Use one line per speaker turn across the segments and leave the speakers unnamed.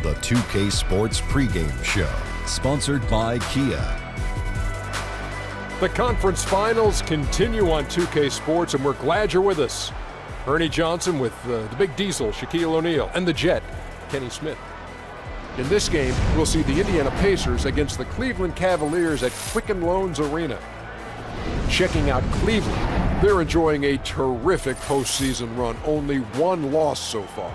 the 2K Sports pregame show, sponsored by Kia.
The conference finals continue on 2K Sports, and we're glad you're with us. Ernie Johnson with the Big Diesel, Shaquille O'Neal, and the Jet, Kenny Smith. In this game, we'll see the Indiana Pacers against the Cleveland Cavaliers at Quicken Loans Arena. Checking out Cleveland, they're enjoying a terrific postseason run, only one loss so far.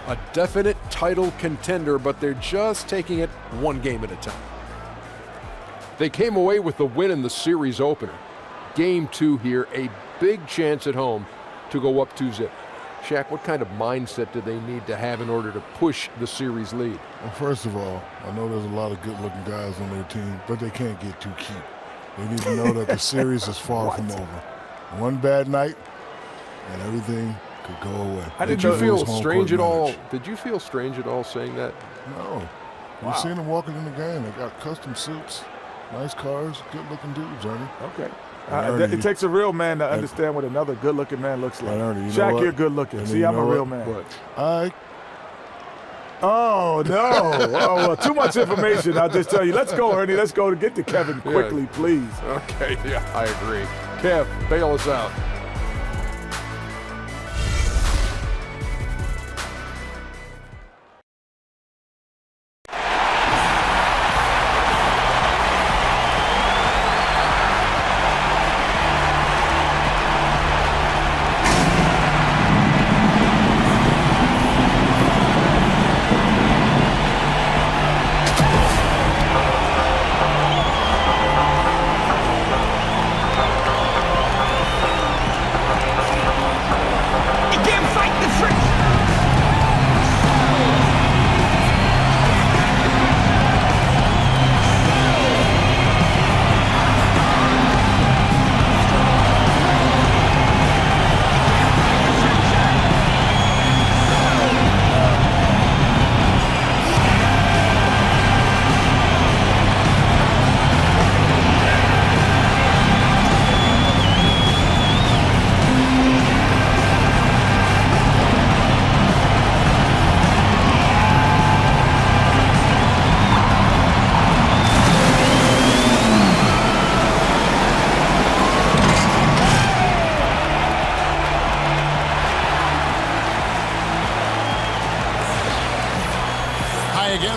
A definite title contender, but they're just taking it one game at a time. They came away with the win in the series opener. Game 2 here, a big chance at home to go up 2-0. Shaq, what kind of mindset do they need to have in order to push the series lead?
Well, first of all, I know there's a lot of good-looking guys on their team, but they can't get too cute. They need to know that the series is far from over. One bad night, and everything could go away.
Did you feel strange at all? Did you feel strange at all saying that?
No. You've seen them walking in the game. They got custom suits, nice cars, good-looking dudes, Ernie.
Okay. It takes a real man to understand what another good-looking man looks like.
Ernie,
Shaq, you're good-looking. See, I'm a real man. Oh, no. Oh, well, too much information. I'll just tell you. Let's go, Ernie. Let's go to get to Kevin quickly, please.
Okay, yeah, I agree. Kev, bail us out.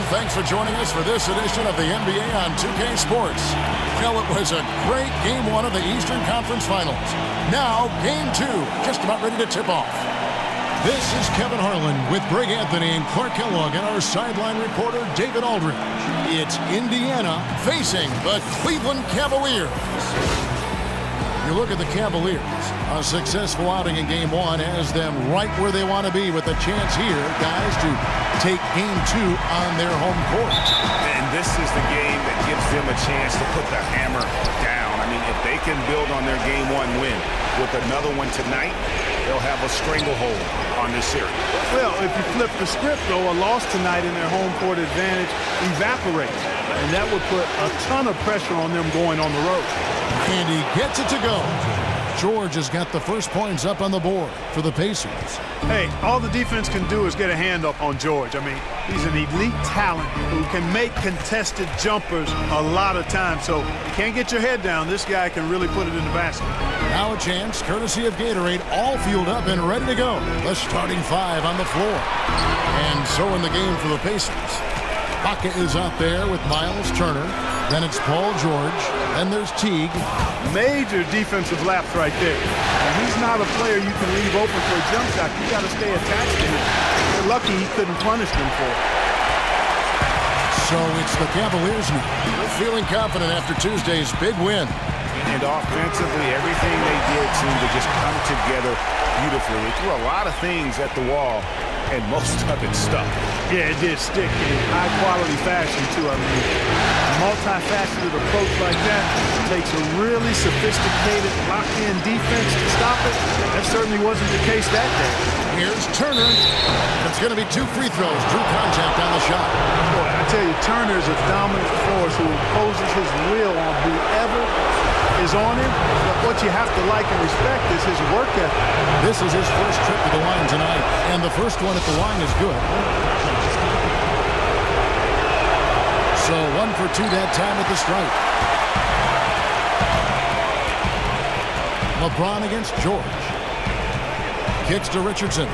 Thanks for joining us for this edition of the NBA on 2K Sports. Well, it was a great Game 1 of the Eastern Conference Finals. Now, Game 2, just about ready to tip off. This is Kevin Harlan with Greg Anthony and Clark Kellogg and our sideline reporter, David Aldridge. It's Indiana facing the Cleveland Cavaliers. You look at the Cavaliers, a successful outing in Game 1 has them right where they want to be with a chance here, guys, to take Game 2 on their home court.
And this is the game that gives them a chance to put the hammer down. I mean, if they can build on their Game 1 win with another one tonight, they'll have a stranglehold on this series.
Well, if you flip the script, though, a loss tonight in their home court advantage evaporates. And that would put a ton of pressure on them going on the road.
And he gets it to go. George has got the first points up on the board for the Pacers.
Hey, all the defense can do is get a hand up on George. I mean, he's an elite talent who can make contested jumpers a lot of times. So you can't get your head down. This guy can really put it in the basket.
Now a chance, courtesy of Gatorade, all fueled up and ready to go. The starting 5 on the floor. And so in the game for the Pacers. Baca is out there with Miles Turner. Then it's Paul George. Then there's Teague.
Major defensive lapse right there. And he's not a player you can leave open for a jump shot. You got to stay attached to him. You're lucky he couldn't punish them for it.
So it's the Cavaliers now. They're feeling confident after Tuesday's big win.
And offensively, everything they did seemed to just come together beautifully. They threw a lot of things at the wall, and most of it stuck.
Yeah, it did stick in high-quality fashion, too. I mean, a multifaceted approach like that takes a really sophisticated, locked-in defense to stop it. That certainly wasn't the case that day.
Here's Turner. It's going to be 2 free throws. Drew contact on the shot.
Boy, I tell you, Turner is a dominant force who imposes his will on whoever is on him. But what you have to like and respect is his work ethic.
This is his first trip to the line tonight, and the first one at the line is good. So 1 for 2 that time at the stripe. LeBron against George. Kicks to Richardson.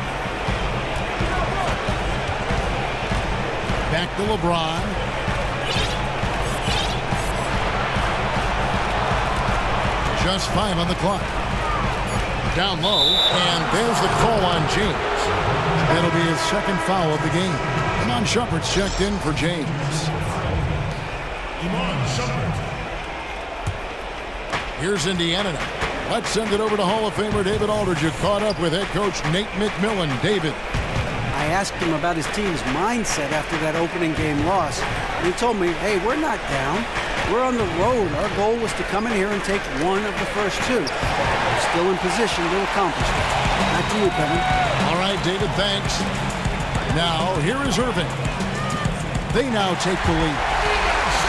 Back to LeBron. Just 5 on the clock. Down low, and there's the call on James. That'll be his second foul of the game. Iman Shumpert's checked in for James. Iman Shumpert. Here's Indiana now. Let's send it over to Hall of Famer David Aldridge, who caught up with head coach Nate McMillan. David.
I asked him about his team's mindset after that opening game loss. And he told me, hey, we're not down. We're on the road. Our goal was to come in here and take one of the first 2. We're still in position to accomplish it. Back to you, Kevin.
All right, David, thanks. Now, here is Irving. They now take the lead.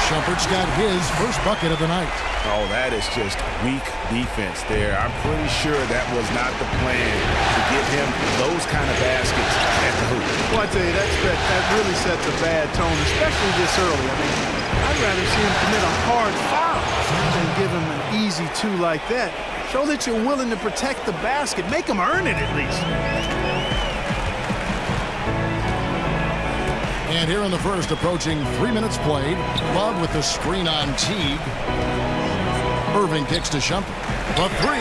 Shumpert's got his first bucket of the night.
Oh, that is just weak defense there. I'm pretty sure that was not the plan to give him those kind of baskets at the hoop.
Well, I tell you, that really sets a bad tone, especially this early. I mean, I'd rather see him commit a hard foul than give him an easy 2 like that. Show that you're willing to protect the basket. Make him earn it at least.
And here in the first, approaching 3 minutes played. Love with the screen on Teague. Irving kicks to Shumpert. The 3.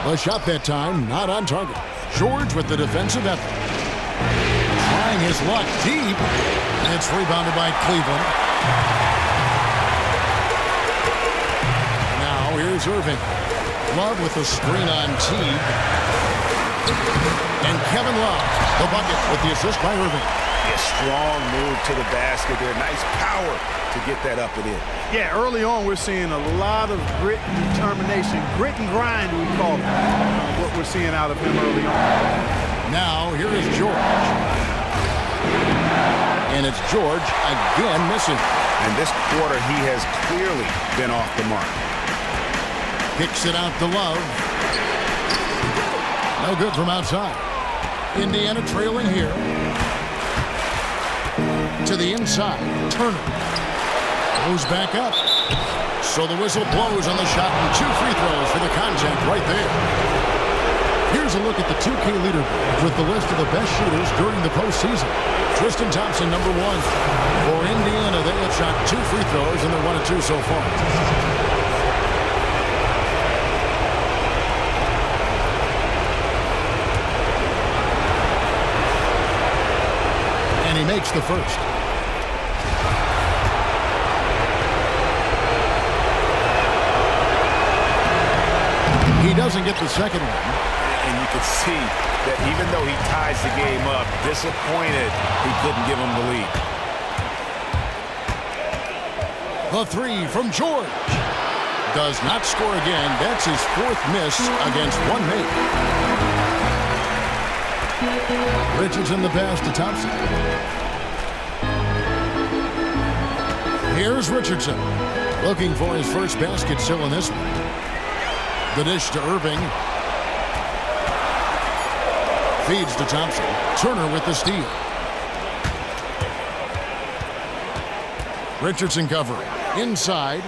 The shot that time, not on target. George with the defensive effort. Trying his luck deep. It's rebounded by Cleveland. Now here's Irving. Love with the screen on Teague. And Kevin Love, the bucket with the assist by Irving.
A strong move to the basket there. Nice power to get that up and in.
Yeah, early on we're seeing a lot of grit and determination. Grit and grind, we call it. What we're seeing out of him early on.
Now here is George. And it's George again missing.
And this quarter he has clearly been off the mark.
Kicks it out to Love. No good from outside. Indiana trailing here. To the inside. Turner. Goes back up. So the whistle blows on the shot and 2 free throws for the contact right there. Here's a look at the 2K leaderboard with the list of the best shooters during the postseason. Tristan Thompson, number 1. For Indiana, they have shot 2 free throws, and they're 1 of 2 so far. And he makes the first. He doesn't get the second one.
And you can see that even though he ties the game up, disappointed he couldn't give him the lead.
The 3 from George. Does not score again. That's his 4th miss against 1 mate. Richardson the pass to Thompson. Here's Richardson. Looking for his first basket still in this one. The dish to Irving. Feeds to Thompson. Turner with the steal. Richardson covering. Inside.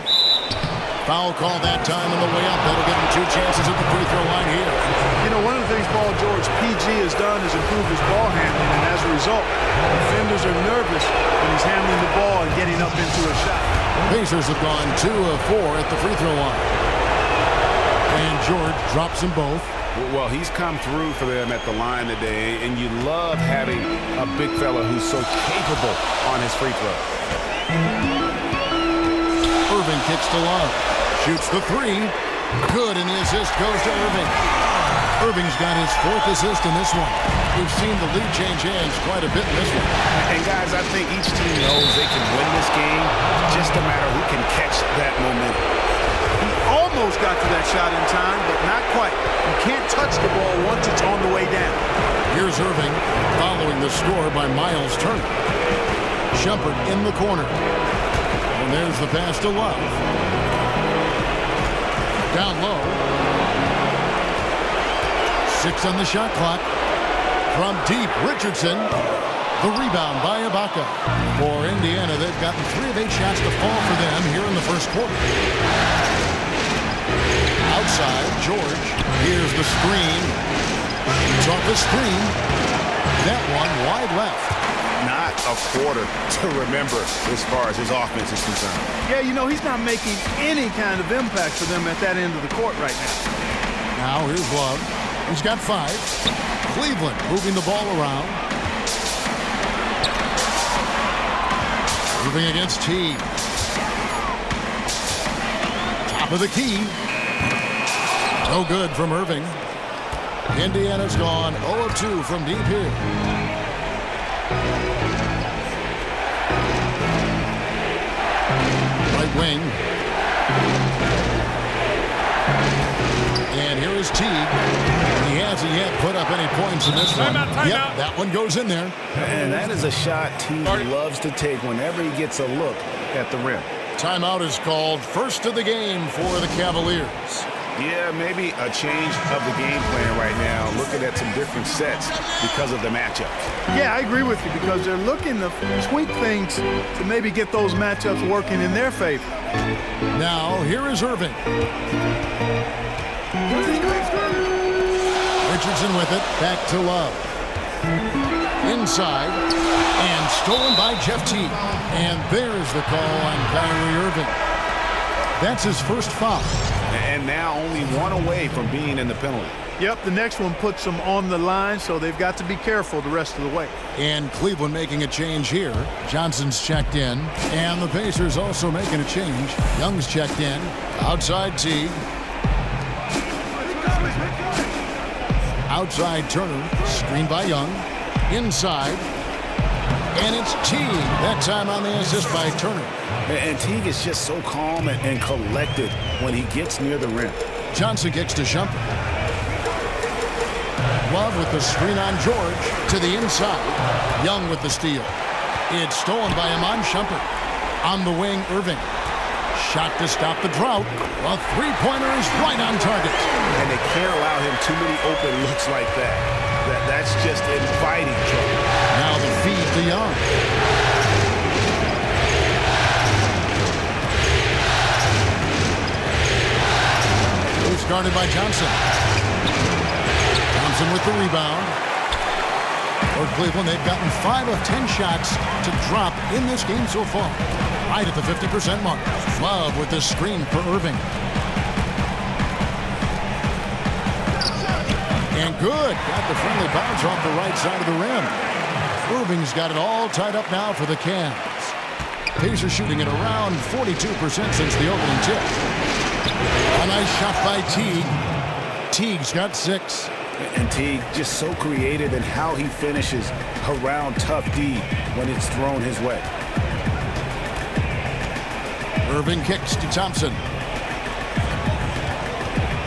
Foul call that time on the way up. That'll give him 2 chances at the free throw line here.
You know, one of the things Paul George, PG, has done is improve his ball handling, and as a result, defenders are nervous when he's handling the ball and getting up into a shot.
Pacers have gone 2 of 4 at the free throw line. And George drops them both.
Well, he's come through for them at the line today, and you love having a big fella who's so capable on his free throw.
Irving kicks to Love. Shoots the 3. Good, and the assist goes to Irving. Irving's got his 4th assist in this one. We've seen the lead change hands quite a bit in this one.
And guys, I think each team knows they can win this game. Just a matter who can catch that momentum.
He almost got to that shot in time, but not quite. You can't touch the ball once it's on the way down.
Here's Irving following the score by Miles Turner. Shumpert in the corner. And there's the pass to Love. Down low. 6 on the shot clock. From deep, Richardson. The rebound by Ibaka. For Indiana, they've gotten 3 of 8 shots to fall for them here in the first quarter. Outside, George. Here's the screen. It's off the screen. That one wide left.
Not a quarter to remember as far as his offense is concerned.
Yeah, you know, he's not making any kind of impact for them at that end of the court right now.
Now here's Love. He's got 5. Cleveland moving the ball around. Moving against Teague. Top of the key. No good from Irving. Indiana's gone 0 of 2 from deep here. Right wing. And here is Teague. He hasn't yet put up any points in this one. Yep, that one goes in there.
And that is a shot Teague loves to take whenever he gets a look at the rim.
Timeout is called. First of the game for the Cavaliers.
Yeah, maybe a change of the game plan right now, looking at some different sets because of the matchups.
Yeah, I agree with you because they're looking to tweak things to maybe get those matchups working in their favor.
Now, here is Irving. Richardson with it, back to Love. Inside, and stolen by Jeff Teague. And there's the call on Kyrie Irving. That's his first foul.
And now only 1 away from being in the penalty.
Yep, the next one puts them on the line, so they've got to be careful the rest of the way.
And Cleveland making a change here. Johnson's checked in. And the Pacers also making a change. Young's checked in. Outside Teague. Outside Turner. Screened by Young. Inside. And it's Teague. That time on the assist by Turner.
And Teague is just so calm and collected when he gets near the rim.
Johnson kicks to Shumpert. Love with the screen on George to the inside. Young with the steal. It's stolen by Iman Shumpert. On the wing, Irving. Shot to stop the drought. A three-pointer is right on target.
And they can't allow him too many open looks like that. That's just inviting trouble.
Now the feed to Young. Guarded by Johnson. Johnson with the rebound. For Cleveland, they've gotten 5 of 10 shots to drop in this game so far. Right at the 50% mark. Love with the screen for Irving. And good. Got the friendly bounce off the right side of the rim. Irving's got it all tied up now for the Cavs. Pacers shooting at around 42% since the opening tip. A nice shot by Teague. Teague's got 6.
And Teague just so creative in how he finishes around tough D when it's thrown his way.
Irving kicks to Thompson.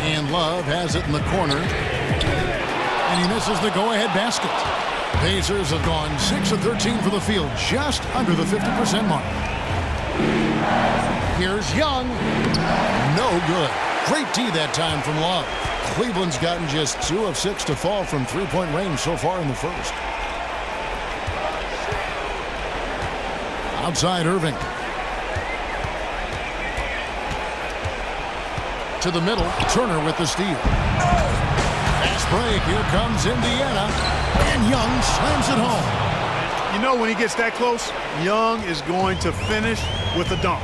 And Love has it in the corner. And he misses the go-ahead basket. Pacers have gone 6 of 13 for the field, just under the 50% mark. Here's Young. No good. Great D that time from Love. Cleveland's gotten just 2 of 6 to fall from three-point range so far in the first. Outside Irving. To the middle. Turner with the steal. Fast break. Here comes Indiana. And Young slams it home.
You know, when he gets that close, Young is going to finish with a dunk.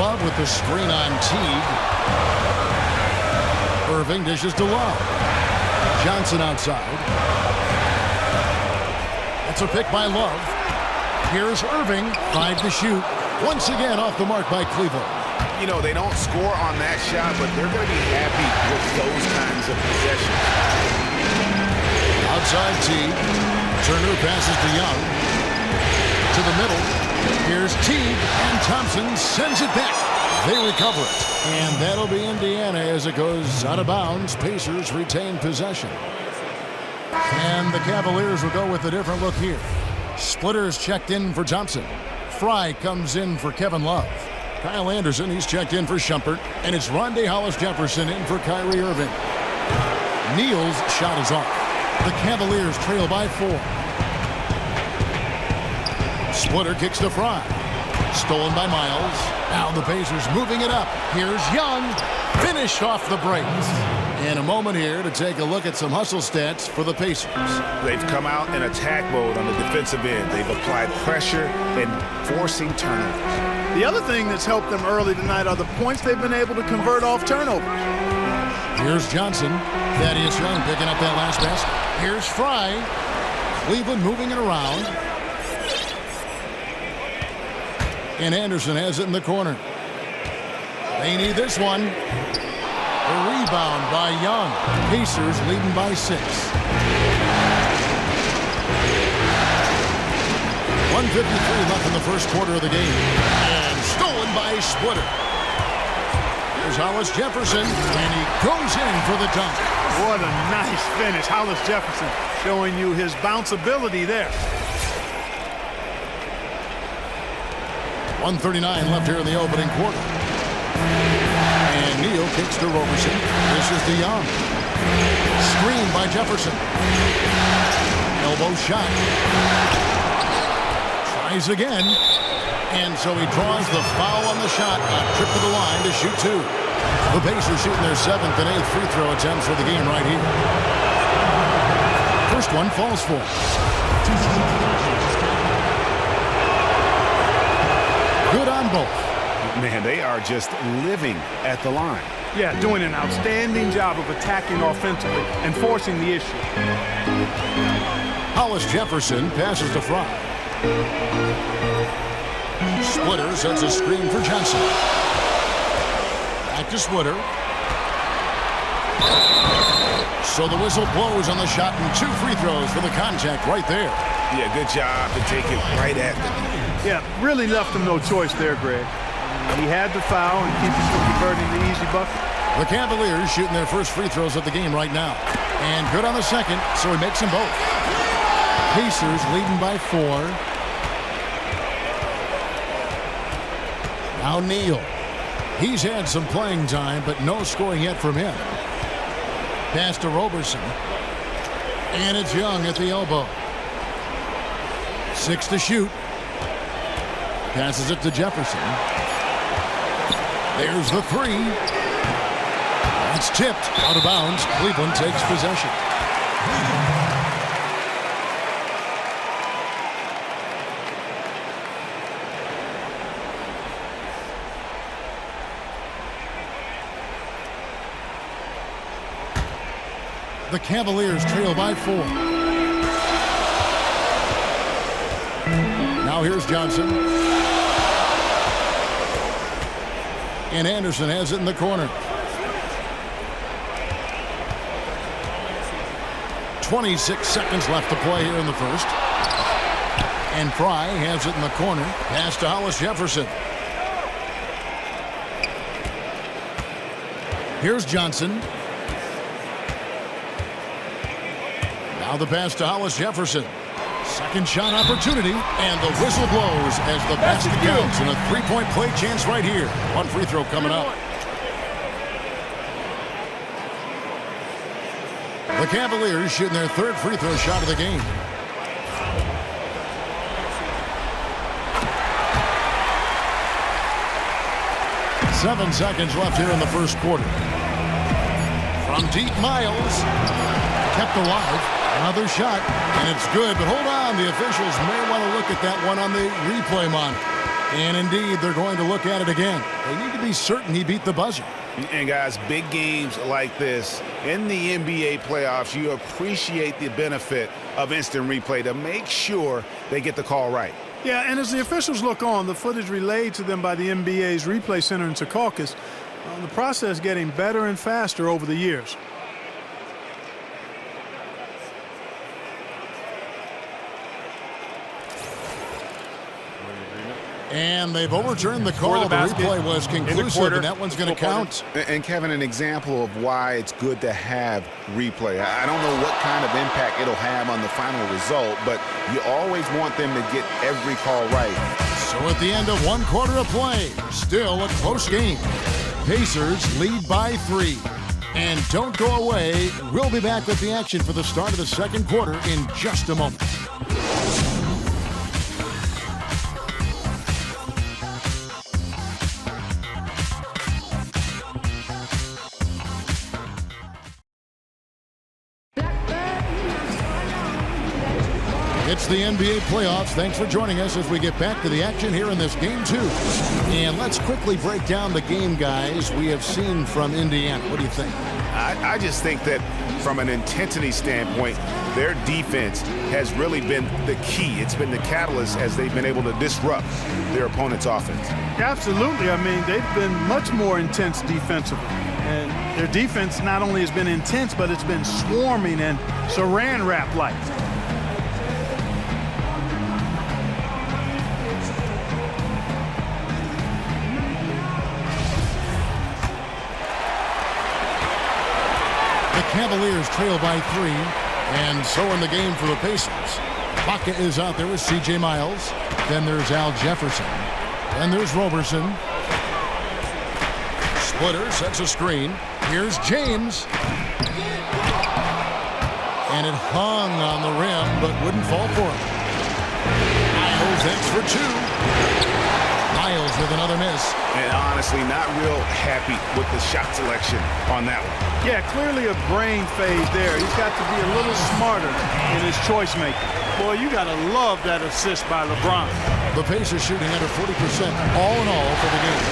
Love with the screen on Teague. Irving dishes to Love. Johnson outside. That's a pick by Love. Here's Irving. 5 to shoot. Once again off the mark by Cleveland.
You know, they don't score on that shot, but they're going to be happy with those kinds of possessions.
Outside Teague. Turner passes to Young. To the middle. Here's Teague, and Thompson sends it back. They recover it. And that'll be Indiana as it goes out of bounds. Pacers retain possession. And the Cavaliers will go with a different look here. Splitters checked in for Thompson. Fry comes in for Kevin Love. Kyle Anderson, he's checked in for Shumpert. And it's Rondae Hollis-Jefferson in for Kyrie Irving. Neal's shot is off. The Cavaliers trail by 4. Splitter kicks to Fry. Stolen by Miles. Now the Pacers moving it up. Here's Young. Finish off the break. And a moment here to take a look at some hustle stats for the Pacers.
They've come out in attack mode on the defensive end. They've applied pressure and forcing turnovers.
The other thing that's helped them early tonight are the points they've been able to convert off turnovers.
Here's Johnson. Thaddeus Young picking up that last basket. Here's Fry. Cleveland moving it around. And Anderson has it in the corner. They need this one. A rebound by Young. Pacers leading by 6. 1:53 left in the first quarter of the game. And stolen by Splitter. Here's Hollis Jefferson, and he goes in for the dunk.
What a nice finish. Hollis Jefferson showing you his bounceability there.
1:39 left here in the opening quarter. And Neal kicks to Roberson. This is to Young. Screen by Jefferson. Elbow shot. Tries again. And so he draws the foul on the shot. A trip to the line to shoot 2. The Pacers shooting their 7th and 8th free throw attempts for the game right here. First one falls for. Good on both.
Man, they are just living at the line.
Yeah, doing an outstanding job of attacking offensively and forcing the issue.
Hollis Jefferson passes to Fry. Splitter sets a screen for Johnson. Back to Splitter. So the whistle blows on the shot and 2 free throws for the contact right there.
Yeah, good job to take it right at them.
Yeah, really left him no choice there, Greg. He had the foul and keep him from converting the easy bucket.
The Cavaliers shooting their first free throws of the game right now. And good on the second, so he makes them both. Pacers leading by 4. Now Neal. He's had some playing time, but no scoring yet from him. Pass to Roberson. And it's Young at the elbow. 6 to shoot. Passes it to Jefferson. There's the 3. It's tipped out of bounds. Cleveland takes possession. The Cavaliers trail by 4. Now here's Johnson. And Anderson has it in the corner. 26 seconds left to play here in the first. And Fry has it in the corner. Pass to Hollis Jefferson. Here's Johnson. Now the pass to Hollis Jefferson. Second shot opportunity, and the whistle blows as the basket counts, and a 3-point play chance right here. 1 free throw coming up. The Cavaliers shooting their 3rd free throw shot of the game. Seven seconds left here in the first quarter. From deep, Miles kept alive. Another shot, and it's good, but hold on. The officials may want to look at that one on the replay monitor. And indeed, they're going to look at it again. They need to be certain he beat the buzzer.
And guys, big games like this in the NBA playoffs, you appreciate the benefit of instant replay to make sure they get the call right.
Yeah, and as the officials look on, the footage relayed to them by the NBA's replay center in Secaucus, the process getting better and faster over the years.
And they've overturned the call. The replay was conclusive, and that one's going to count.
And, Kevin, an example of why it's good to have replay. I don't know what kind of impact it'll have on the final result, but you always want them to get every call right.
So at the end of 1 quarter of play, still a close game. Pacers lead by 3. And don't go away. We'll be back with the action for the start of the second quarter in just a moment. It's the NBA playoffs. Thanks for joining us as we get back to the action here in this game 2. And let's quickly break down the game, guys, we have seen from Indiana. What do you think?
I just think that from an intensity standpoint, their defense has really been the key. It's been the catalyst as they've been able to disrupt their opponent's offense.
Absolutely. I mean, they've been much more intense defensively. And their defense not only has been intense, but it's been swarming and saran wrap-like.
Cavaliers trail by 3, and so in the game for the Pacers. Baca is out there with C.J. Miles. Then there's Al Jefferson. Then there's Roberson. Splitter sets a screen. Here's James. And it hung on the rim, but wouldn't fall for him. Miles thanks for 2. Miles with another miss.
And honestly, not real happy with the shot selection on that one.
Yeah, clearly a brain phase there. He's got to be a little smarter in his choice making. Boy, you got to love that assist by LeBron.
The Pacers shooting under 40% all in all for the game.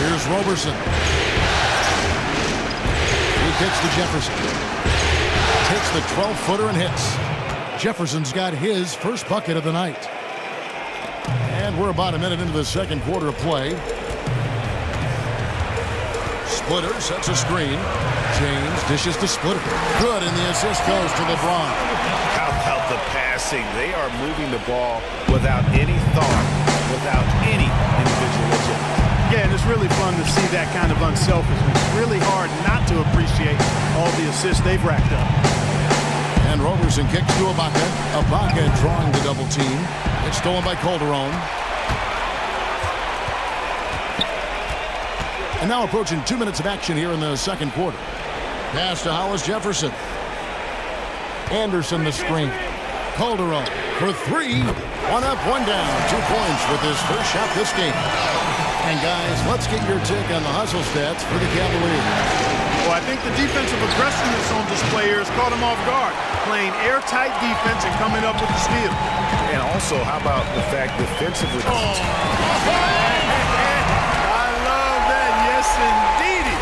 Here's Roberson. He kicks to Jefferson. Takes the 12-footer and hits. Jefferson's got his first bucket of the night. And we're about a minute into the second quarter of play. Splitter sets a screen. James dishes to Splitter. Good, and the assist goes to LeBron.
How about the passing? They are moving the ball without any thought, without any individualism.
Yeah, and it's really fun to see that kind of unselfishness. Really hard not to appreciate all the assists they've racked up.
And Roberson kicks to Ibaka. Ibaka drawing the double team. It's stolen by Calderon. And now approaching 2 minutes of action here in the second quarter. Pass to Hollis Jefferson. Anderson the screen. Calderon for 3. 1 up, 1 down. 2 points with his first shot this game. And guys, let's get your take on the hustle stats for the Cavaliers.
Well, I think the defensive aggressiveness on display here has caught him off guard. Playing airtight defense and coming up with the steal.
And also, how about the fact defensively?
Indeedy.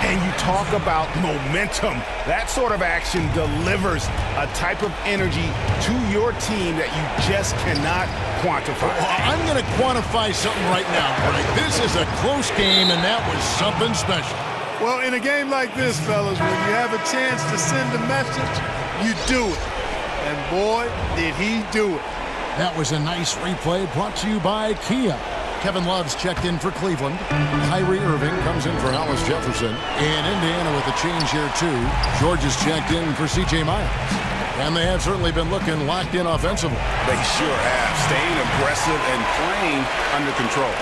And you talk about momentum. That sort of action delivers a type of energy to your team that you just cannot quantify.
Well, I'm going to quantify something right now, Greg. This is a close game, and that was something special.
Well, in a game like this, fellas, when you have a chance to send a message, you do it. And boy, did he do it.
That was a nice replay brought to you by Kia. Kevin Love's checked in for Cleveland. Kyrie Irving comes in for Hollis Jefferson. And Indiana with a change here, too. George is checked in for C.J. Miles. And they have certainly been looking locked in offensively.
They sure have. Staying aggressive and playing under control.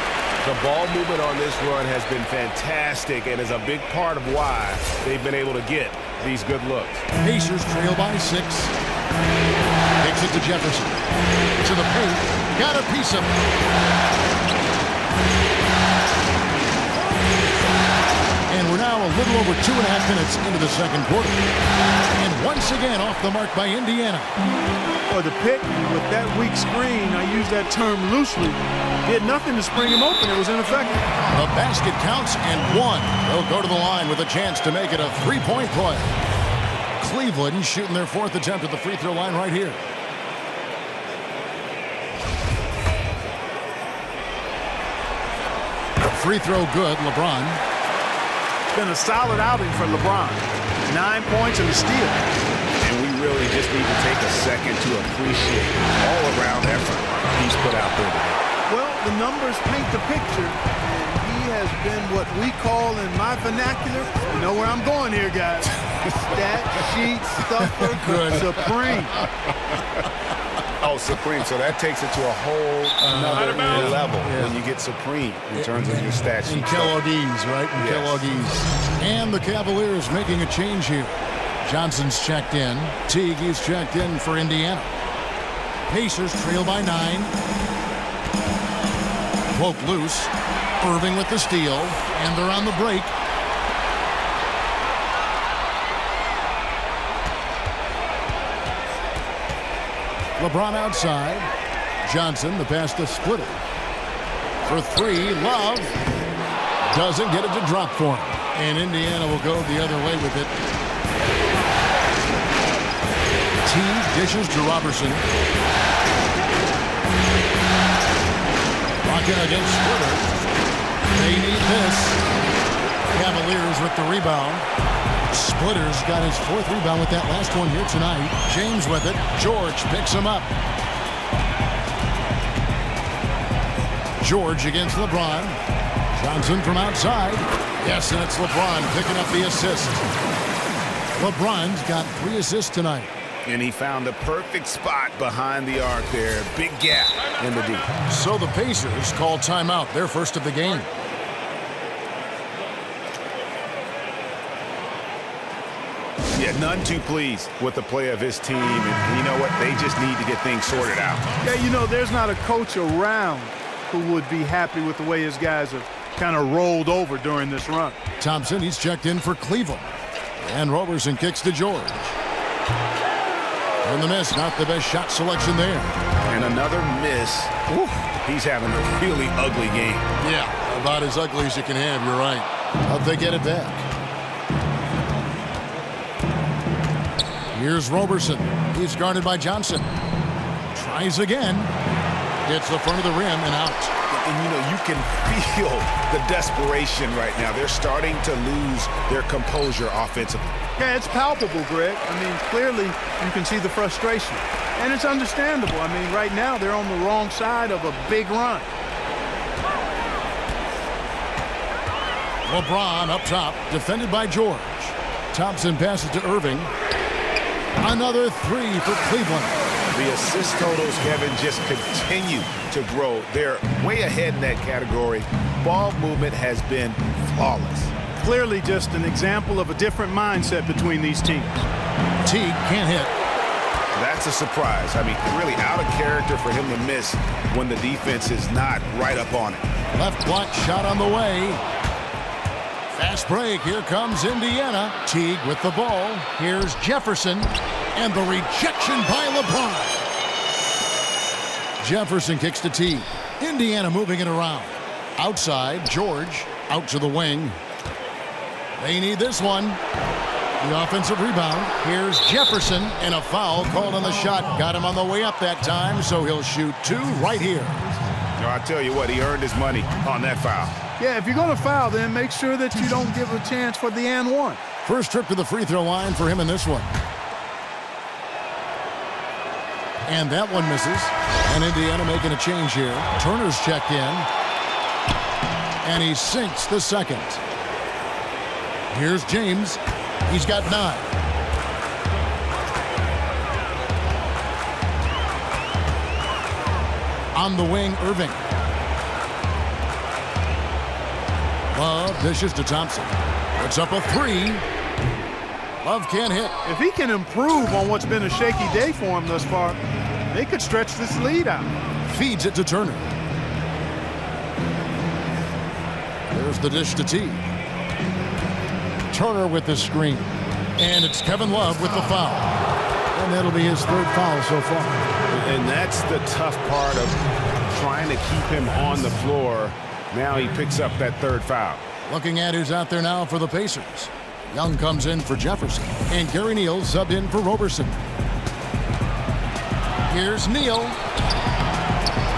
The ball movement on this run has been fantastic and is a big part of why they've been able to get these good looks.
Pacers trail by 6. Takes it to Jefferson. To the paint. Got a piece of it. And we're now a little over 2.5 minutes into the second quarter. And once again off the mark by Indiana.
Or the pick with that weak screen, I use that term loosely, did nothing to spring him open. It was ineffective.
The basket counts and 1. They'll go to the line with a chance to make it a 3-point play. Cleveland shooting their 4th attempt at the free throw line right here. Free throw good, LeBron.
It's been a solid outing for LeBron. 9 points and a steal.
And we really just need to take a second to appreciate all-around effort he's put out there today.
Well, the numbers paint the picture, and he has been what we call in my vernacular, you know where I'm going here, guys, stat sheet stuffer supreme.
Oh, Supreme. So that takes it to a whole another level when you get Supreme in terms of your stats.
And Kellogg's, right? And Kellogg's. And the Cavaliers making a change here. Johnson's checked in. Teague is checked in for Indiana. Pacers trail by 9. Broke loose. Irving with the steal. And they're on the break. LeBron outside. Johnson, the pass to Splitter. For 3, Love. Doesn't get it to drop for him. And Indiana will go the other way with it. Teague dishes to Robertson. Rocking against Splitter. They need this. Cavaliers with the rebound. Splitter's got his 4th rebound with that last one here tonight. James with it. George picks him up. George against LeBron. Johnson from outside. Yes, and it's LeBron picking up the assist. LeBron's got 3 assists tonight.
And he found the perfect spot behind the arc there. Big gap in the D.
So the Pacers call timeout, their first of the game.
Yeah, none too pleased with the play of his team. And you know what? They just need to get things sorted out.
Yeah, you know, there's not a coach around who would be happy with the way his guys have kind of rolled over during this run.
Thompson, he's checked in for Cleveland. And Roberson kicks to George. And the miss, not the best shot selection there.
And another miss. Whew. He's having a really ugly game.
Yeah, about as ugly as you can have, you're right. How'd they get it back? Here's Roberson. He's guarded by Johnson. Tries again. Gets the front of the rim and out.
And, you know, you can feel the desperation right now. They're starting to lose their composure offensively.
Yeah, it's palpable, Greg. I mean, clearly you can see the frustration. And it's understandable. I mean, right now they're on the wrong side of a big run.
LeBron up top, defended by George. Thompson passes to Irving. Another 3 for Cleveland.
The assist totals, Kevin, just continue to grow. They're way ahead in that category. Ball movement has been flawless.
Clearly just an example of a different mindset between these teams.
Teague can't hit.
That's a surprise. I mean, really out of character for him to miss when the defense is not right up on it.
Left block shot on the way. Fast break. Here comes Indiana. Teague with the ball. Here's Jefferson. And the rejection by LeBron. Jefferson kicks to Teague. Indiana moving it around. Outside, George out to the wing. They need this one. The offensive rebound. Here's Jefferson, and a foul called on the shot. Got him on the way up that time, so he'll shoot 2 right here.
No, I tell you what, he earned his money on that foul.
Yeah, if you're going to foul, then make sure that you don't give a chance for the and one.
First trip to the free throw line for him in this one. And that one misses. And Indiana making a change here. Turner's checked in. And he sinks the second. Here's James. He's got 9. On the wing, Irving. Love dishes to Thompson. It's up a 3. Love can't hit.
If he can improve on what's been a shaky day for him thus far, they could stretch this lead out.
Feeds it to Turner. There's the dish to Teague. Turner with the screen. And it's Kevin Love with the foul. And that'll be his 3rd foul so far.
And that's the tough part of trying to keep him on the floor. Now he picks up that 3rd foul.
Looking at who's out there now for the Pacers. Young comes in for Jefferson. And Gary Neal subbed in for Roberson. Here's Neal.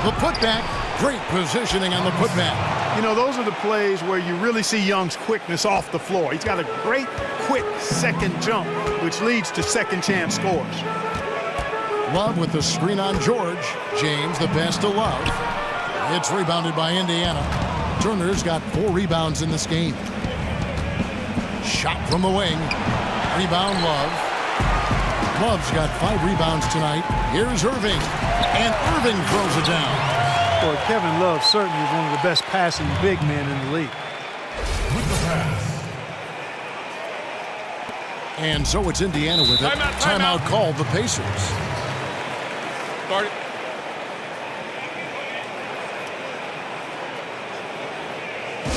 The putback. Great positioning on the putback.
You know, those are the plays where you really see Young's quickness off the floor. He's got a great, quick second jump, which leads to second chance scores.
Love with the screen on George. James, the pass to Love. It's rebounded by Indiana. Turner's got 4 rebounds in this game. Shot from the wing. Rebound Love. Love's got 5 rebounds tonight. Here's Irving. And Irving throws it down.
Boy, Kevin Love certainly is one of the best passing big men in the league.
With the pass. And so it's Indiana with it. Timeout called the Pacers.
Start it.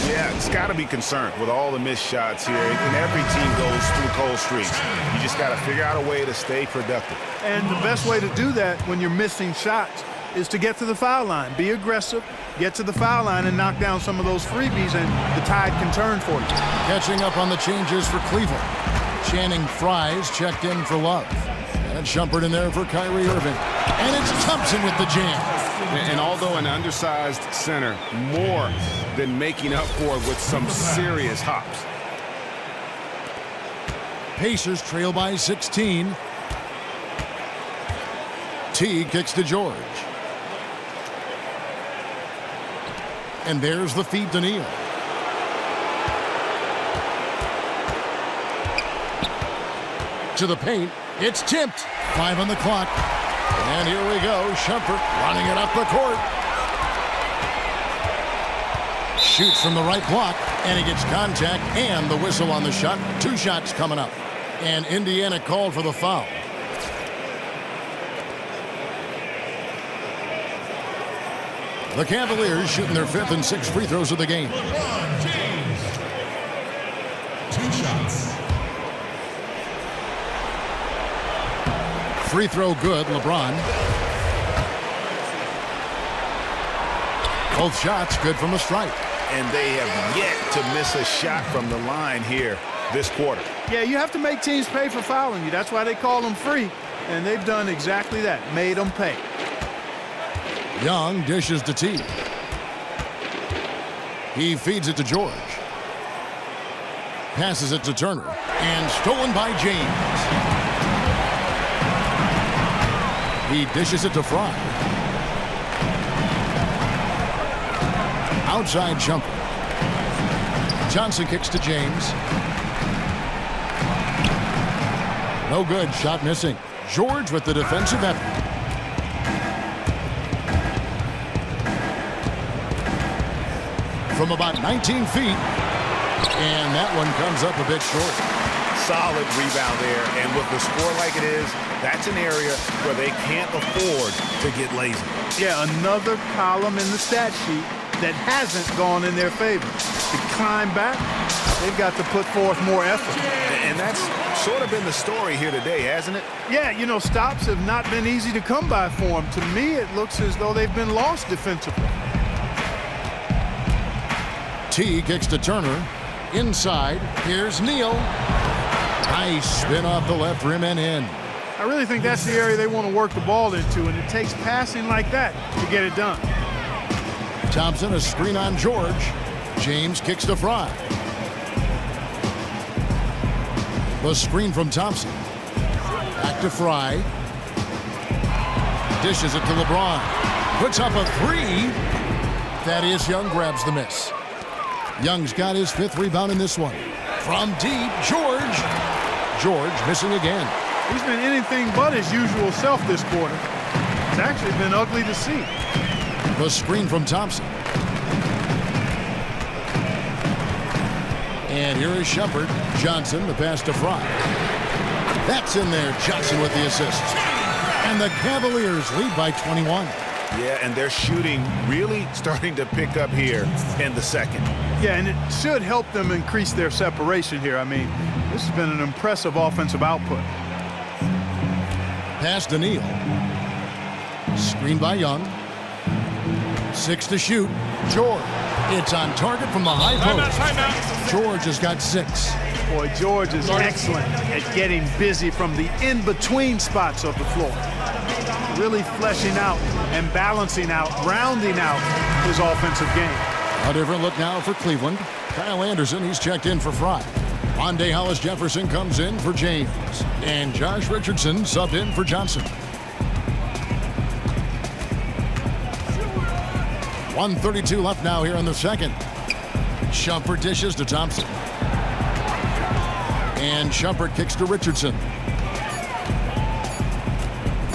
Yeah, it's got to be concerned with all the missed shots here. And every team goes through cold streaks. You just got to figure out a way to stay productive.
And the best way to do that when you're missing shots is to get to the foul line. Be aggressive, get to the foul line, and knock down some of those freebies, and the tide can turn for you.
Catching up on the changes for Cleveland. Channing Frye's checked in for Love. And Shumpert in there for Kyrie Irving. And it's Thompson with the jam.
And although an undersized center, more than making up for it with some serious hops.
Pacers trail by 16. T kicks to George. And there's the feed to Neal. To the paint. It's tipped. 5 on the clock. And here we go. Shumpert running it up the court. Shoots from the right block. And he gets contact and the whistle on the shot. 2 shots coming up. And Indiana called for the foul. The Cavaliers shooting their 5th and 6th free throws of the game.
2 shots.
Free throw good, LeBron. Both shots good from the stripe.
And they have yet to miss a shot from the line here this quarter.
Yeah, you have to make teams pay for fouling you. That's why they call them free. And they've done exactly that, made them pay.
Young dishes to T. He feeds it to George. Passes it to Turner. And stolen by James. He dishes it to Fry. Outside jumper. Johnson kicks to James. No good. Shot missing. George with the defensive effort. From about 19 feet. And that one comes up a bit short.
Solid rebound there. And with the score like it is, that's an area where they can't afford to get lazy.
Yeah, another column in the stat sheet that hasn't gone in their favor. To climb back, they've got to put forth more effort.
And that's sort of been the story here today, hasn't it?
Yeah, you know, stops have not been easy to come by for them. To me, it looks as though they've been lost defensively.
T kicks to Turner. Inside, here's Neal. Nice spin off the left rim and in.
I really think that's the area they want to work the ball into, and it takes passing like that to get it done.
Thompson, a screen on George. James kicks to Fry. The screen from Thompson. Back to Fry. Dishes it to LeBron. Puts up a 3. Thaddeus Young grabs the miss. Young's got his 5th rebound in this one. From deep, George. George missing again.
He's been anything but his usual self this quarter. It's actually been ugly to see.
The screen from Thompson. And here is Shumpert. Johnson, the pass to Fry. That's in there. Johnson with the assist. And the Cavaliers lead by 21.
Yeah, and their shooting really starting to pick up here in the second.
Yeah, and it should help them increase their separation here. I mean, this has been an impressive offensive output.
Pass to Neal. Screened by Young. 6 to shoot. George. It's on target from the high post. George has got 6.
Boy, George is excellent at getting busy from the in-between spots of the floor. Really fleshing out and balancing out, rounding out his offensive game.
A different look now for Cleveland. Kyle Anderson, he's checked in for Fry. Monday Hollis Jefferson comes in for James. And Josh Richardson subbed in for Johnson. 1:32 left now here in the second. Shumpert dishes to Thompson. And Shumpert kicks to Richardson.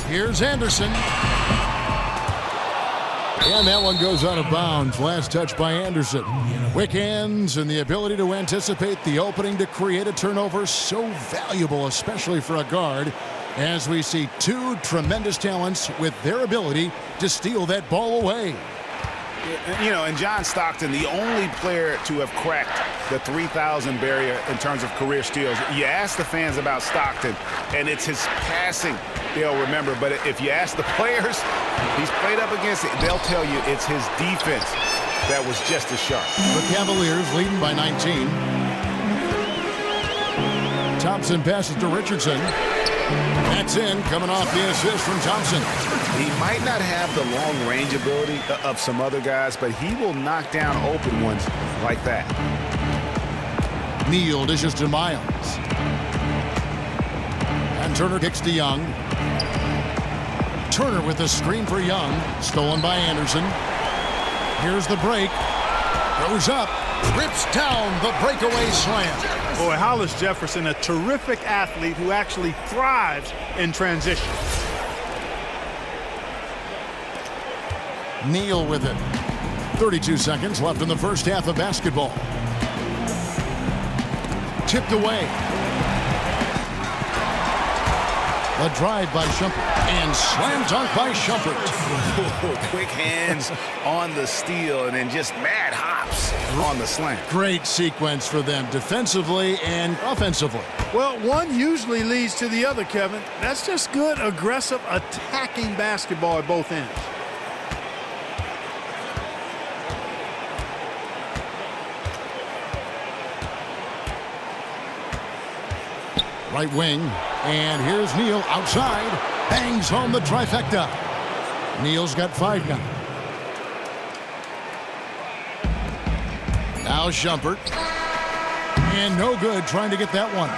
Here's Anderson. And that one goes out of bounds. Last touch by Anderson. Quick hands and the ability to anticipate the opening to create a turnover. So valuable, especially for a guard, as we see two tremendous talents with their ability to steal that ball away.
You know, and John Stockton, the only player to have cracked the 3,000 barrier in terms of career steals. You ask the fans about Stockton, and it's his passing they'll remember. But if you ask the players he's played up against, they'll tell you it's his defense that was just as sharp.
The Cavaliers leading by 19. Thompson passes to Richardson. That's in, coming off the assist from Thompson.
He might not have the long-range ability of some other guys, but he will knock down open ones like that.
Neal dishes to Miles. And Turner kicks to Young. Turner with the screen for Young. Stolen by Anderson. Here's the break. Goes up. Rips down the breakaway slam.
Boy, Hollis Jefferson, a terrific athlete who actually thrives in transition.
Neal with it. 32 seconds left in the first half of basketball. Tipped away. A drive by Shumpert. And slam dunk by Shumpert.
Quick hands on the steal and then just mad hops on the slam.
Great sequence for them defensively and offensively.
Well, one usually leads to the other, Kevin. That's just good, aggressive, attacking basketball at both ends.
Right wing, and here's Neal outside. Bangs home the trifecta. Neal's got 5 now. Now Shumpert. And no good trying to get that one.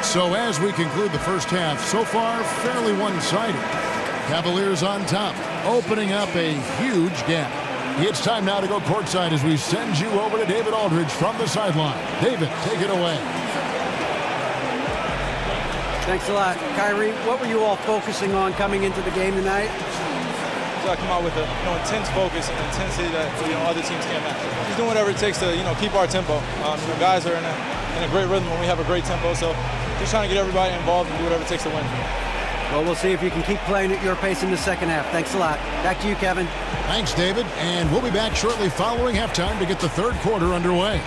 So as we conclude the first half, so far fairly one-sided. Cavaliers on top, opening up a huge gap. It's time now to go courtside as we send you over to David Aldridge from the sideline. David, take it away.
Thanks a lot. Kyrie, what were you all focusing on coming into the game tonight?
So I come out with a intense focus and intensity that other teams can't match. Just doing whatever it takes to keep our tempo. Guys are in a great rhythm when we have a great tempo. So just trying to get everybody involved and do whatever it takes to win.
Well, we'll see if you can keep playing at your pace in the second half. Thanks a lot. Back to you, Kevin.
Thanks, David. And we'll be back shortly following halftime to get the third quarter underway.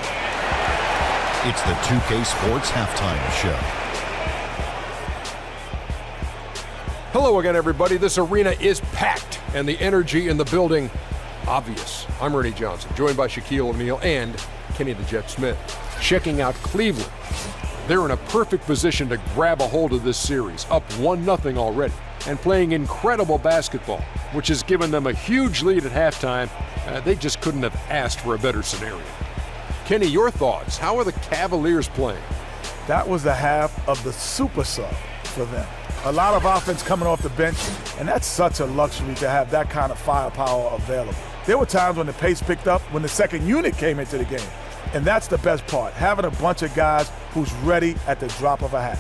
It's the 2K Sports Halftime Show.
Hello again, everybody. This arena is packed, and the energy in the building obvious. I'm Ernie Johnson, joined by Shaquille O'Neal and Kenny the Jet Smith. Checking out Cleveland. They're in a perfect position to grab a hold of this series, up 1-0 already, and playing incredible basketball, which has given them a huge lead at halftime. They just couldn't have asked for a better scenario. Kenny, your thoughts? How are the Cavaliers playing?
That was the half of the super sub for them. A lot of offense coming off the bench, and that's such a luxury to have that kind of firepower available. There were times when the pace picked up when the second unit came into the game, and that's the best part, having a bunch of guys who's ready at the drop of a hat.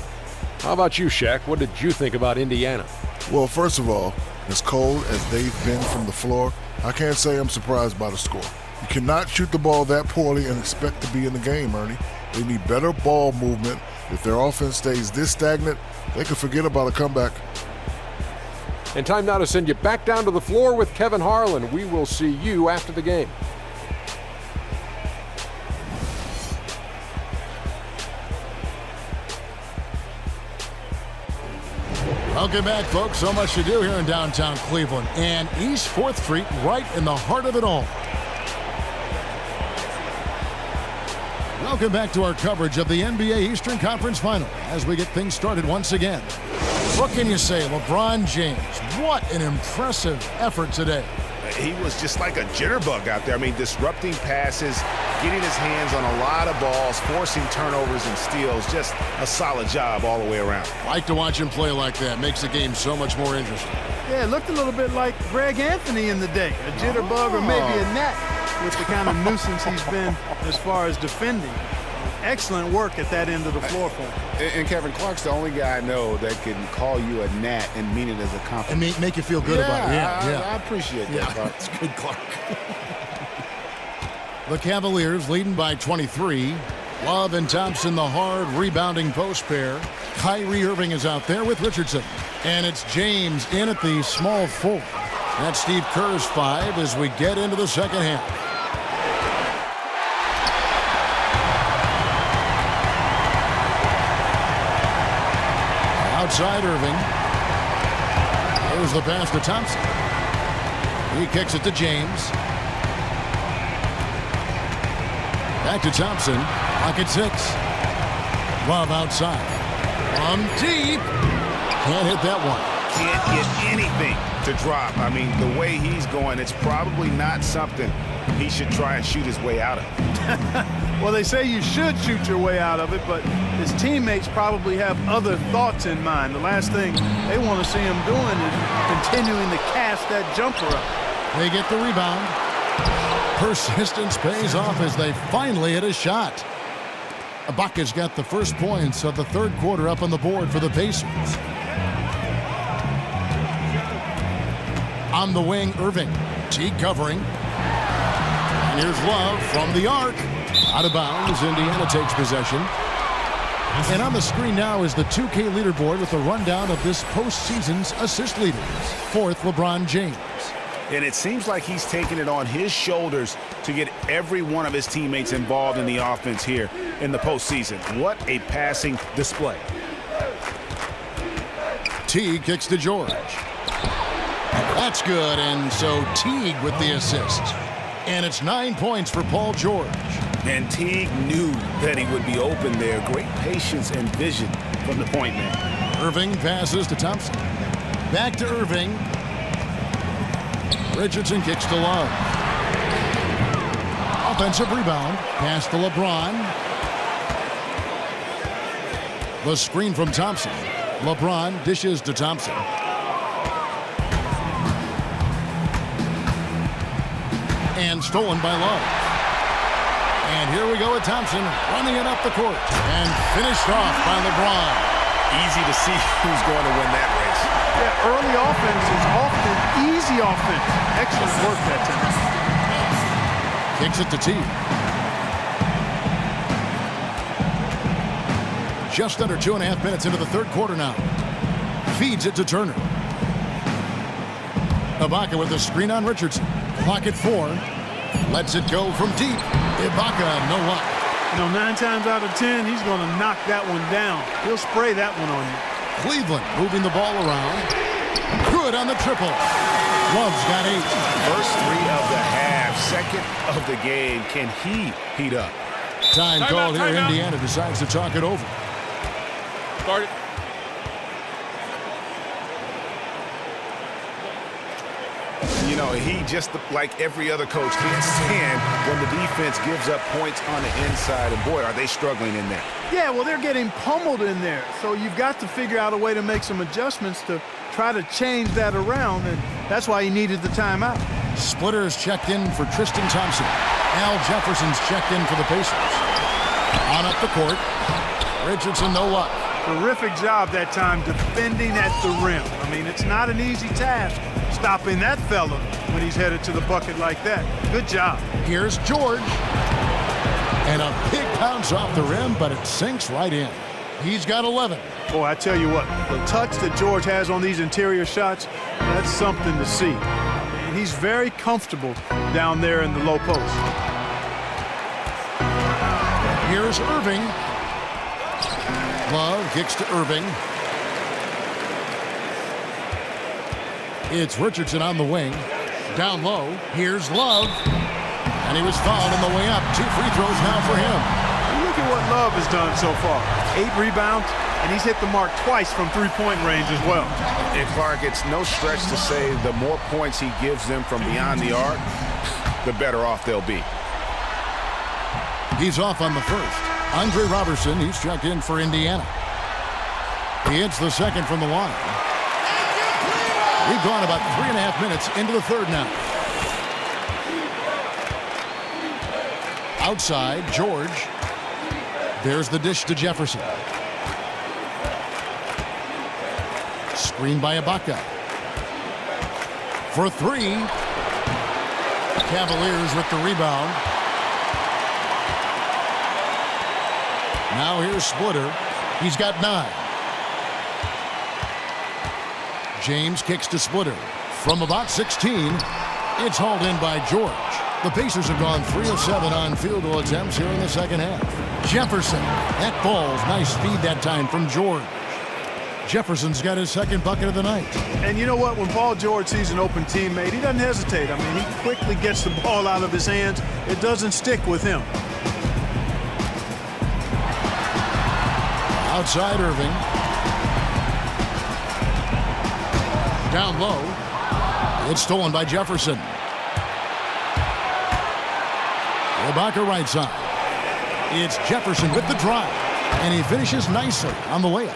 How about you, Shaq? What did you think about Indiana?
Well, first of all, as cold as they've been from the floor, I can't say I'm surprised by the score. You cannot shoot the ball that poorly and expect to be in the game, Ernie. They need better ball movement. If their offense stays this stagnant, they could forget about a comeback.
And time now to send you back down to the floor with Kevin Harlan. We will see you after the game.
Welcome back, folks. So much to do here in downtown Cleveland and East 4th Street, right in the heart of it all. Welcome back to our coverage of the NBA Eastern Conference Final as we get things started once again. What can you say, LeBron James? What an impressive effort today.
He was just like a jitterbug out there. I mean, disrupting passes, getting his hands on a lot of balls, forcing turnovers and steals. Just a solid job all the way around.
Like to watch him play like that. Makes the game so much more interesting.
Yeah, it looked a little bit like Greg Anthony in the day. A jitterbug or maybe a net with the kind of nuisance he's been as far as defending. excellent work at that end of the floor for him.
And Kevin Clark's the only guy I know that can call you a gnat and mean it as a compliment.
And make you feel good about it.
I appreciate that, Clark.
It's good, Clark. The Cavaliers leading by 23. Love and Thompson, the hard rebounding post pair. Kyrie Irving is out there with Richardson. And it's James in at the small forward. That's Steve Kerr's 5 as we get into the second half. Outside Irving. There's the pass to Thompson. He kicks it to James. Back to Thompson. Pocket 6. Love outside. From deep. Can't hit that one.
Can't get anything to drop. I mean, the way he's going, it's probably not something he should try and shoot his way out of.
Well, they say you should shoot your way out of it, but his teammates probably have other thoughts in mind. The last thing they want to see him doing is continuing to cast that jumper up.
They get the rebound. Persistence pays off as they finally hit a shot. Ibaka's got the first points of the third quarter up on the board for the Pacers. On the wing, Irving. Teague covering. And here's Love from the arc. Out of bounds, Indiana takes possession. And on the screen now is the 2K leaderboard with a rundown of this postseason's assist leaders. Fourth, LeBron James.
And it seems like he's taking it on his shoulders to get every one of his teammates involved in the offense here in the postseason. What a passing display.
Teague kicks to George. That's good, and so Teague with the assist. And it's 9 points for Paul George.
And Teague knew that he would be open there. Great patience and vision from the point man.
Irving passes to Thompson. Back to Irving. Richardson kicks to Love. Offensive rebound. Pass to LeBron. The screen from Thompson. LeBron dishes to Thompson. And stolen by Love. And here we go with Thompson running it up the court. And finished off by LeBron.
Easy to see who's going to win that race.
Yeah, early offense is often easy offense. Excellent work that time.
Kicks it to T. Just under 2.5 minutes into the third quarter now. Feeds it to Turner. Ibaka with the screen on Richardson. Clock at 4. Lets it go from deep. Ibaka, no luck.
You know, 9 times out of 10, he's going to knock that one down. He'll spray that one on you.
Cleveland moving the ball around. Good on the triple. Love's got 8.
First 3 of the half. Second of the game. Can he heat up?
Time call here. Indiana decides to talk it over.
Start it.
You know, he just, like every other coach, can't stand when the defense gives up points on the inside. And boy, are they struggling in there.
Yeah, well, they're getting pummeled in there. So you've got to figure out a way to make some adjustments to try to change that around. And that's why he needed the timeout.
Splitters checked in for Tristan Thompson. Al Jefferson's checked in for the Pacers. On up the court. Richardson, no luck.
Terrific job that time defending at the rim. I mean, it's not an easy task stopping that fella when he's headed to the bucket like that. Good job.
Here's George. And a big bounce off the rim, but it sinks right in. He's got 11.
Boy, I tell you what, the touch that George has on these interior shots, that's something to see. And he's very comfortable down there in the low post.
Here's Irving. Love kicks to Irving. It's Richardson on the wing. Down low. Here's Love. And he was fouled on the way up. 2 free throws now for him.
Look at what Love has done so far. 8 rebounds, and he's hit the mark twice from three-point range as well.
And Clark, it's no stretch to say the more points he gives them from beyond the arc, the better off they'll be.
He's off on the first. Andre Robertson, he's checked in for Indiana. He hits the second from the line. We've gone about 3.5 minutes into the third now. Outside, George. There's the dish to Jefferson. Screen by Ibaka. For three. Cavaliers with the rebound. Now here's Splitter. He's got 9. James kicks to Splitter. From about 16, it's hauled in by George. The Pacers have gone 3 of 7 on field goal attempts here in the second half. Jefferson. That falls. Nice feed that time from George. Jefferson's got his second bucket of the night.
And you know what? When Paul George sees an open teammate, he doesn't hesitate. I mean, he quickly gets the ball out of his hands. It doesn't stick with him.
Outside Irving. Down low. It's stolen by Jefferson. Ibaka right side. It's Jefferson with the drive. And he finishes nicely on the layup.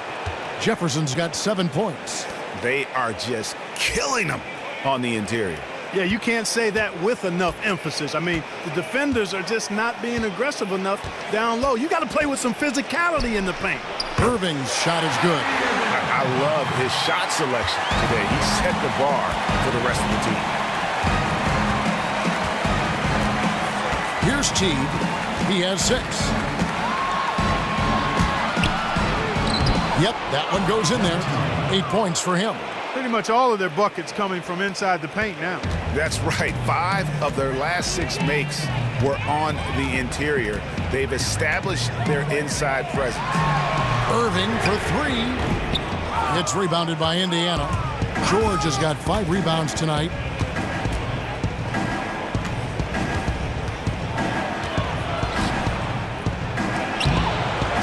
Jefferson's got 7 points.
They are just killing them on the interior.
Yeah, you can't say that with enough emphasis. I mean, the defenders are just not being aggressive enough down low. You got to play with some physicality in the paint.
Irving's shot is good.
I love his shot selection today. He set the bar for the rest of the team.
Here's Teague. He has 6. Yep, that one goes in there. 8 points for him.
Pretty much all of their buckets coming from inside the paint now.
That's right. 5 of their last 6 makes were on the interior. They've established their inside presence.
Irving for 3. It's rebounded by Indiana. George has got 5 rebounds tonight.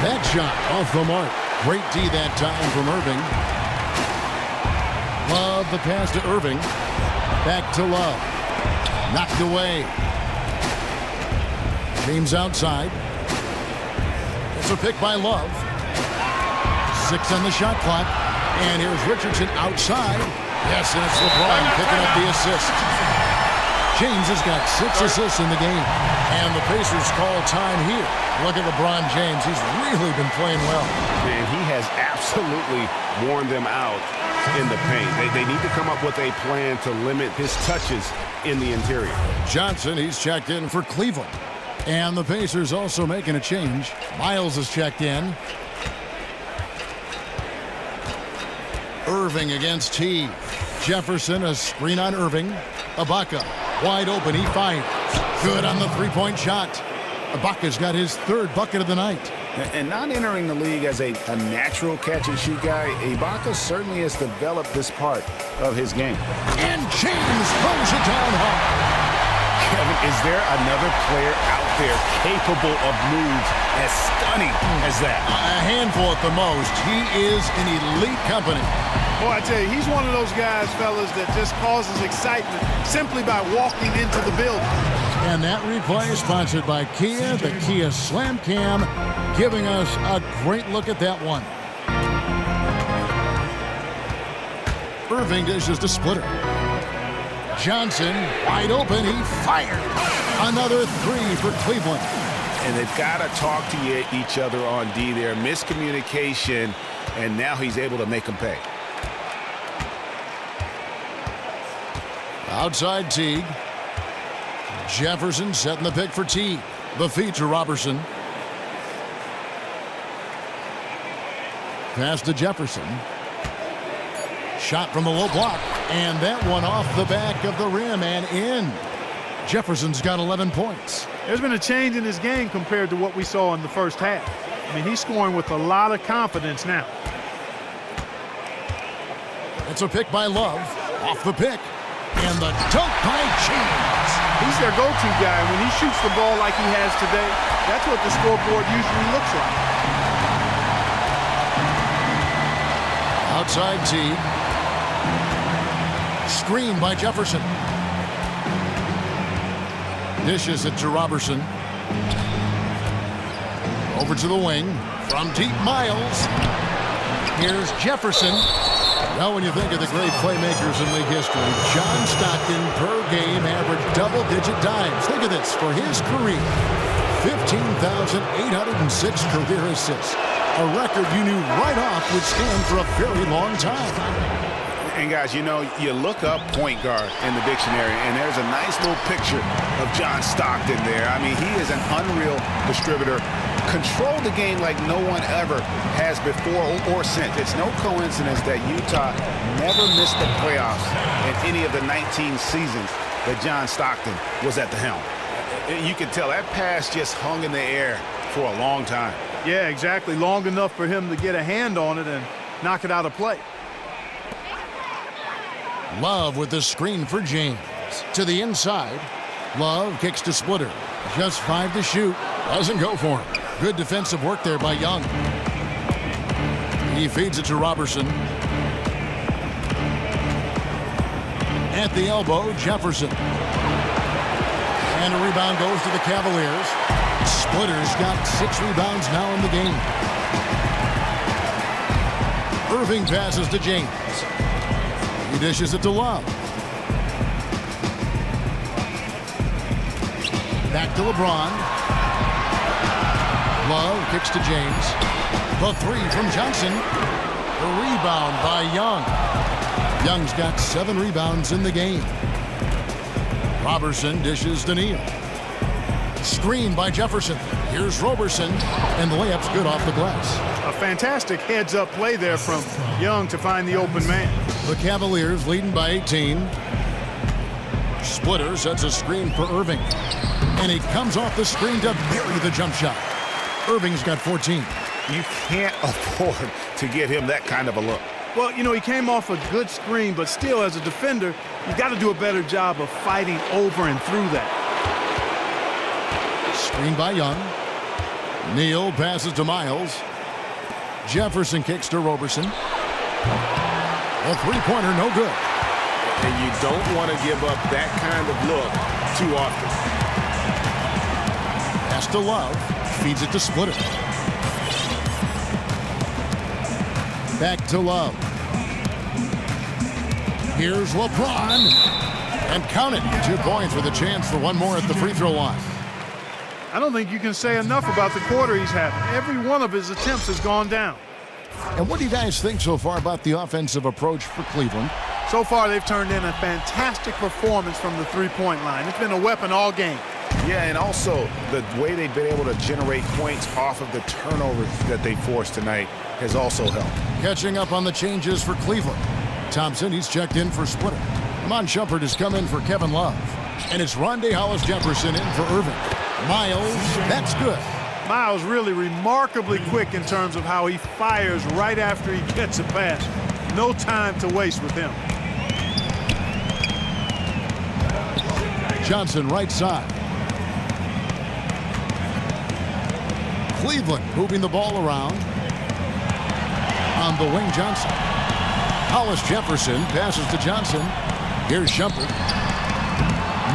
That shot off the mark. Great D that time from Irving. Love the pass to Irving. Back to Love. Knocked away. James outside. It's a pick by Love. 6 on the shot clock. And here's Richardson outside. Yes, and it's LeBron picking up the assist. James has got 6 assists in the game. And the Pacers call time here. Look at LeBron James. He's really been playing well.
Man, he has absolutely worn them out in the paint. They need to come up with a plan to limit his touches in the interior.
Johnson, he's checked in for Cleveland. And the Pacers also making a change. Miles is checked in. Irving against T. Jefferson, a screen on Irving. Ibaka, wide open, he fires. Good on the three-point shot. Ibaka's got his 3rd bucket of the night.
And not entering the league as a natural catch-and-shoot guy, Ibaka certainly has developed this part of his game.
And James throws it down hard.
Kevin, is there another player out there capable of moves as stunning as that?
A handful at the most. He is in elite company.
Boy, I tell you, he's one of those guys, fellas, that just causes excitement simply by walking into the building.
And that replay is sponsored by Kia, the Kia Slam Cam, giving us a great look at that one. Irving dishes to Splitter. Johnson, wide open, he fired. Another 3 for Cleveland.
And they've got to talk to each other on D there. Miscommunication, and now he's able to make them pay.
Outside Teague. Jefferson setting the pick for Teague. The feed to Robertson. Pass to Jefferson. Shot from the low block. And that one off the back of the rim and in. Jefferson's got 11 points.
There's been a change in his game compared to what we saw in the first half. I mean, he's scoring with a lot of confidence now.
It's a pick by Love. Off the pick. And the dunk by James.
He's their go-to guy. When he shoots the ball like he has today, that's what the scoreboard usually looks like.
Outside T. Screen by Jefferson. Dishes it to Robertson. Over to the wing. From deep, Miles. Here's Jefferson. Now when you think of the great playmakers in league history, John Stockton per game averaged double-digit double-digit dimes. Think of this, for his career, 15,806 career assists. A record you knew right off would stand for a very long time.
And guys, you know, you look up point guard in the dictionary, and there's a nice little picture of John Stockton there. I mean, he is an unreal distributor. Controlled the game like no one ever has before or since. It's no coincidence that Utah never missed the playoffs in any of the 19 seasons that John Stockton was at the helm. You can tell that pass just hung in the air for a long time.
Yeah, exactly. Long enough for him to get a hand on it and knock it out of play.
Love with the screen for James. To the inside. Love kicks to Splitter. Just 5 to shoot. Doesn't go for him. Good defensive work there by Young. He feeds it to Robertson. At the elbow, Jefferson. And a rebound goes to the Cavaliers. Splitter's got 6 rebounds now in the game. Irving passes to James. He dishes it to Love. Back to LeBron. Love kicks to James. The 3 from Johnson. The rebound by Young. Young's got 7 rebounds in the game. Robertson dishes to Neal. Screen by Jefferson. Here's Robertson, and the layup's good off the glass.
A fantastic heads-up play there from Young to find the open man.
The Cavaliers leading by 18. Splitter sets a screen for Irving. And he comes off the screen to bury the jump shot. Irving's got 14.
You can't afford to give him that kind of a look.
Well, you know, he came off a good screen, but still, as a defender, you got to do a better job of fighting over and through that.
Screen by Young. Neal passes to Miles. Jefferson kicks to Robertson. A three-pointer, no good.
And you don't want to give up that kind of look too often.
Pass to Love. Feeds it to Splitter. Back to Love. Here's LeBron. And count it. 2 points with a chance for one more at the free throw line.
I don't think you can say enough about the quarter he's having. Every one of his attempts has gone down.
And what do you guys think so far about the offensive approach for Cleveland?
So far, they've turned in a fantastic performance from the three-point line. It's been a weapon all game.
Yeah, and also the way they've been able to generate points off of the turnovers that they forced tonight has also helped.
Catching up on the changes for Cleveland. Thompson, he's checked in for Splitter. Amon Shumpert has come in for Kevin Love. And it's Rondae Hollis-Jefferson in for Irving. Miles, that's good.
Miles really remarkably quick in terms of how he fires right after he gets a pass. No time to waste with him.
Johnson right side. Cleveland moving the ball around. On the wing, Johnson. Hollis-Jefferson passes to Johnson. Here's Shumpert.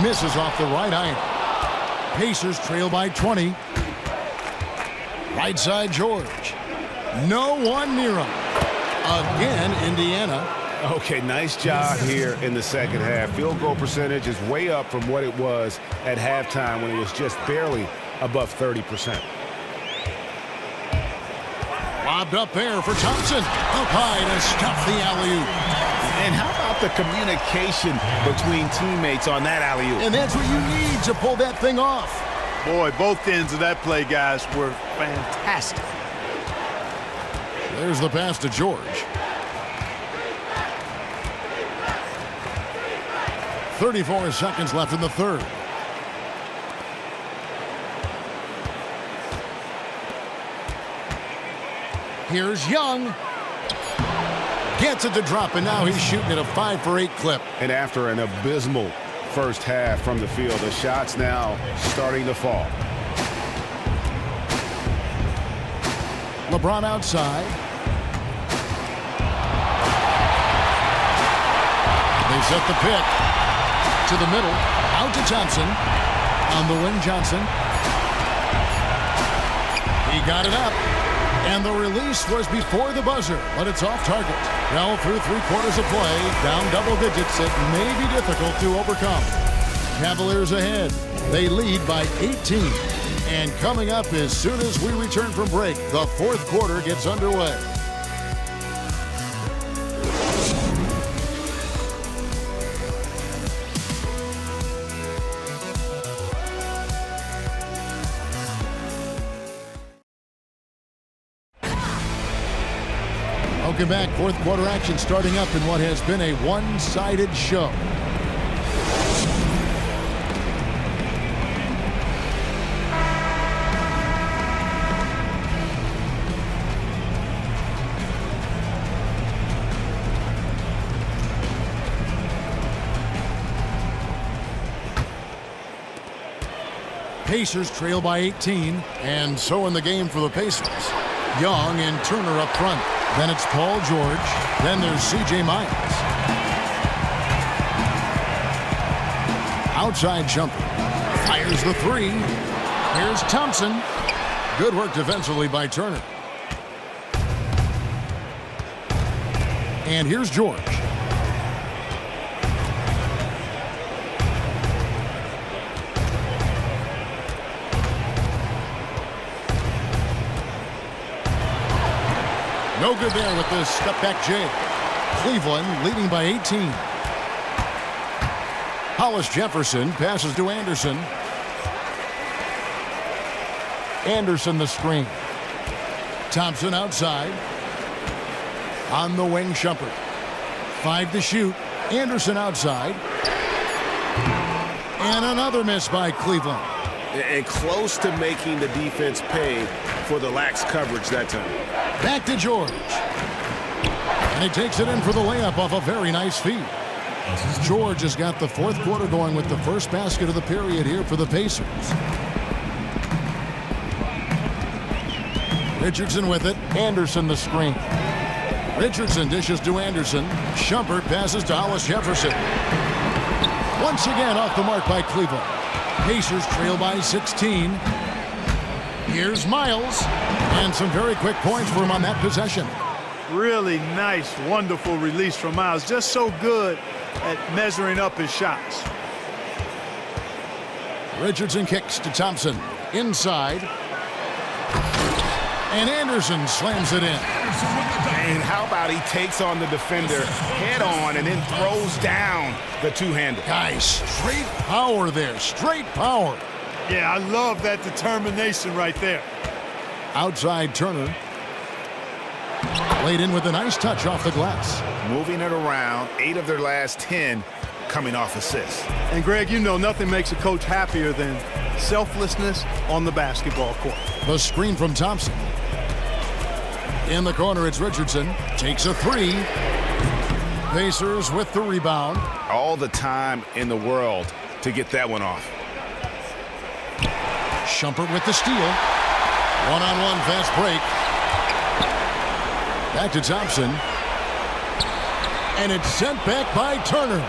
Misses off the right iron. Pacers trail by 20. Right side, George. No one near him. Again, Indiana.
Okay, nice job here in the second half. Field goal percentage is way up from what it was at halftime when it was just barely above 30%.
Lobbed up there for Thompson. Up high to stuff the alley-oop.
And how about the communication between teammates on that alley-oop?
And that's what you need to pull that thing off.
Boy, both ends of that play, guys, were fantastic.
There's the pass to George. 34 seconds left in the third. Here's Young. Gets it to drop, and now he's shooting at a 5 for 8 clip.
And after an abysmal first half from the field, the shots now starting to fall.
LeBron outside. They set the pick to the middle. Out to Johnson. On the wing, Johnson. He got it up. And the release was before the buzzer, but it's off target. Now through 3/4 of play, down double digits, it may be difficult to overcome. Cavaliers ahead. They lead by 18. And coming up as soon as we return from break, the fourth quarter gets underway. Welcome back. Fourth quarter action starting up in what has been a one-sided show. Pacers trail by 18, and so in the game for the Pacers. Young and Turner up front. Then it's Paul George. Then there's C.J. Miles. Outside jumper. Fires the three. Here's Thompson. Good work defensively by Turner. And here's George. No good there with this step-back J. Cleveland leading by 18. Hollis Jefferson passes to Anderson. Anderson the screen. Thompson outside. On the wing, Shumpert. 5 to shoot. Anderson outside. And another miss by Cleveland.
And close to making the defense pay for the lax coverage that time.
Back to George. And he takes it in for the layup off a very nice feed. George has got the fourth quarter going with the first basket of the period here for the Pacers. Richardson with it. Anderson the screen. Richardson dishes to Anderson. Shumpert passes to Hollis Jefferson. Once again off the mark by Cleveland. Pacers trail by 16. Here's Miles. And some very quick points for him on that possession.
Really nice, wonderful release from Miles. Just so good at measuring up his shots.
Richardson kicks to Thompson. Inside. And Anderson slams it in.
And how about he takes on the defender head on and then throws down the two-hander.
Guys, straight power there. Straight power.
Yeah, I love that determination right there.
Outside Turner. Laid in with a nice touch off the glass.
Moving it around. 8 of their last 10 coming off assists.
And Greg, you know nothing makes a coach happier than selflessness on the basketball court.
The screen from Thompson. In the corner, it's Richardson. Takes a three. Pacers with the rebound.
All the time in the world to get that one off.
Shumpert with the steal. One-on-one fast break. Back to Thompson. And it's sent back by Turner.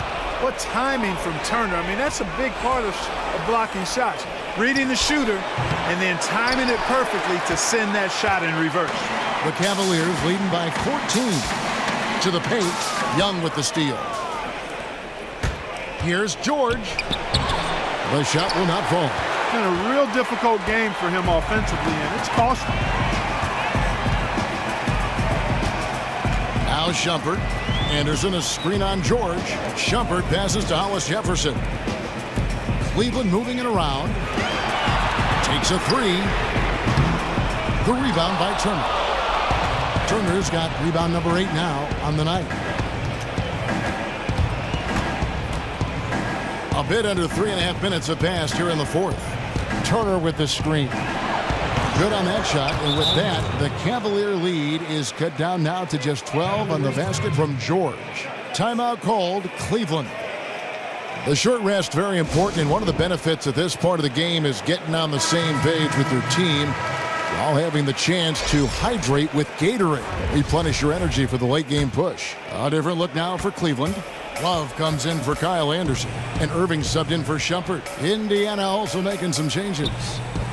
What timing from Turner. I mean, that's a big part of blocking shots. Reading the shooter and then timing it perfectly to send that shot in reverse.
The Cavaliers leading by 14. To the paint. Young with the steal. Here's George. The shot will not fall.
It's been a real difficult game for him offensively, and it's costly.
Now Shumpert. Anderson a screen on George. Shumpert passes to Hollis Jefferson. Cleveland moving it around. Takes a three. The rebound by Turner. Turner's got rebound number 8 now on the night. A bit under 3.5 minutes have passed here in the fourth. Turner with the screen. Good on that shot, and with that, the Cavalier lead is cut down now to just 12 on the basket from George. Timeout called, Cleveland. The short rest very important, and one of the benefits of this part of the game is getting on the same page with your team, while having the chance to hydrate with Gatorade. Replenish your energy for the late game push. A different look now for Cleveland. Love comes in for Kyle Anderson. And Irving subbed in for Shumpert. Indiana also making some changes.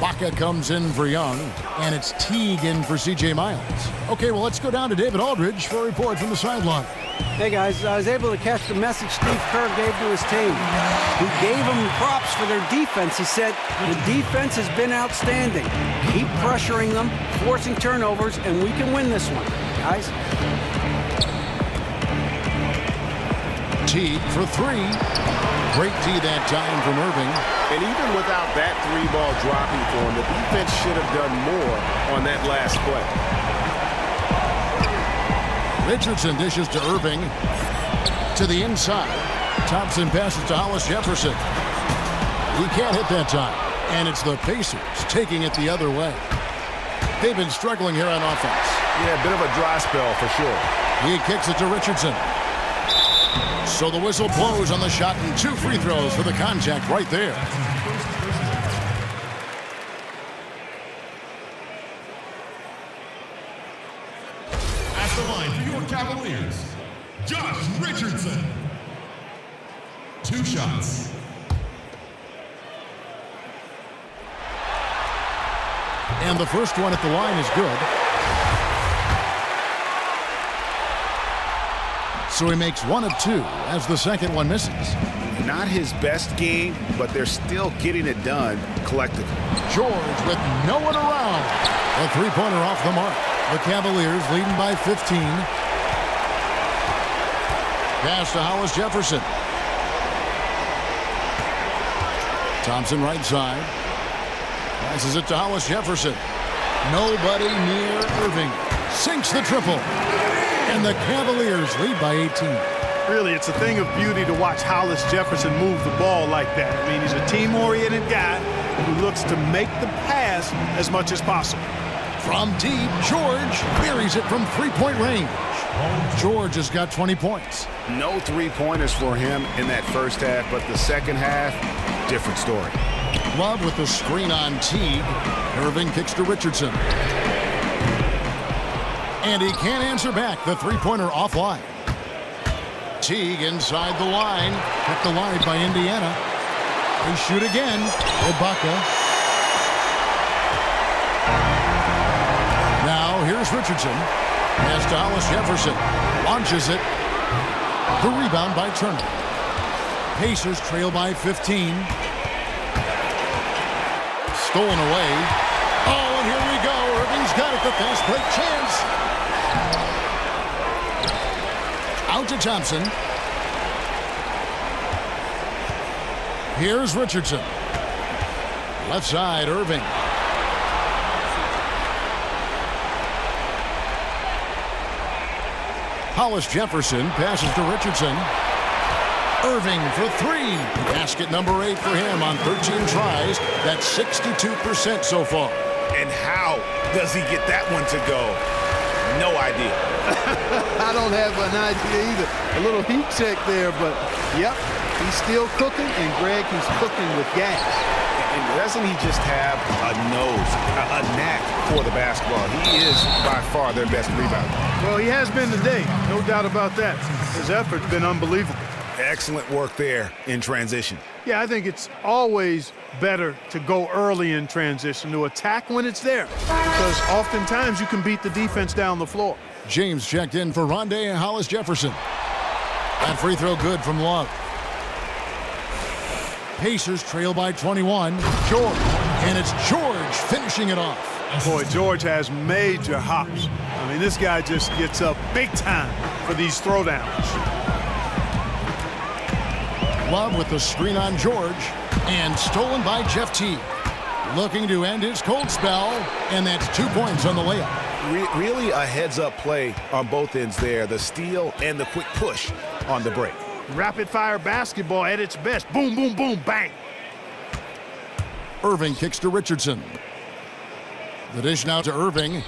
Baca comes in for Young. And it's Teague in for C.J. Miles. Okay, well, let's go down to David Aldridge for a report from the sideline.
Hey guys, I was able to catch the message Steve Kerr gave to his team. He gave them props for their defense. He said, the defense has been outstanding. Keep pressuring them, forcing turnovers, and we can win this one, guys.
Teague for three. Great D that time from Irving.
And even without that three-ball dropping for him, the defense should have done more on that last play.
Richardson dishes to Irving. To the inside. Thompson passes to Hollis Jefferson. He can't hit that time. And it's the Pacers taking it the other way. They've been struggling here on offense.
Yeah, a bit of a dry spell for sure.
He kicks it to Richardson. So the whistle blows on the shot and 2 free throws for the contact right there.
At the line for your Cavaliers, Josh Richardson. 2 shots.
And the first one at the line is good. So he makes 1 of 2 as the second one misses.
Not his best game, but they're still getting it done collectively.
George with no one around. A three-pointer off the mark. The Cavaliers leading by 15. Pass to Hollis Jefferson. Thompson right side. Passes it to Hollis Jefferson. Nobody near Irving. Sinks the triple. And the Cavaliers lead by 18.
Really, it's a thing of beauty to watch Hollis Jefferson move the ball like that. I mean, he's a team-oriented guy who looks to make the pass as much as possible.
From deep, George buries it from three-point range. George has got 20 points.
No three-pointers for him in that first half, but the second half, different story.
Love with the screen on Teague. Irving kicks to Richardson. And he can't answer back. The three-pointer offline. Teague inside the line. Kept alive by Indiana. They shoot again. Ibaka. Now here's Richardson. Pass to Hollis Jefferson. Launches it. The rebound by Turner. Pacers trail by 15. Stolen away. Oh, and here we go. Irving's got it. The fast break chance. Out to Thompson. Here's Richardson. Left side, Irving. Hollis Jefferson passes to Richardson. Irving for 3. Basket number 8 for him on 13 tries. That's 62% so far.
And how does he get that one to go? No idea.
I don't have an idea either. A little heat check there, but yep, he's still cooking, and Greg, he's cooking with gas.
And doesn't he just have a nose, a knack for the basketball? He is by far their best rebounder.
Well, he has been today, no doubt about that. His effort's been unbelievable.
Excellent work there in transition.
Yeah, I think it's always better to go early in transition, to attack when it's there, because oftentimes you can beat the defense down the floor.
James checked in for Rondé and Hollis Jefferson. That free throw good from Love. Pacers trail by 21. George. And it's George finishing it off.
Boy, George has major hops. I mean, this guy just gets up big time for these throwdowns.
Love with the screen on George. And stolen by Jeff Teague. Looking to end his cold spell. And that's 2 points on the layup.
Really a heads-up play on both ends there. The steal and the quick push on the break.
Rapid-fire basketball at its best. Boom, boom, boom, bang.
Irving kicks to Richardson. The dish now to Irving.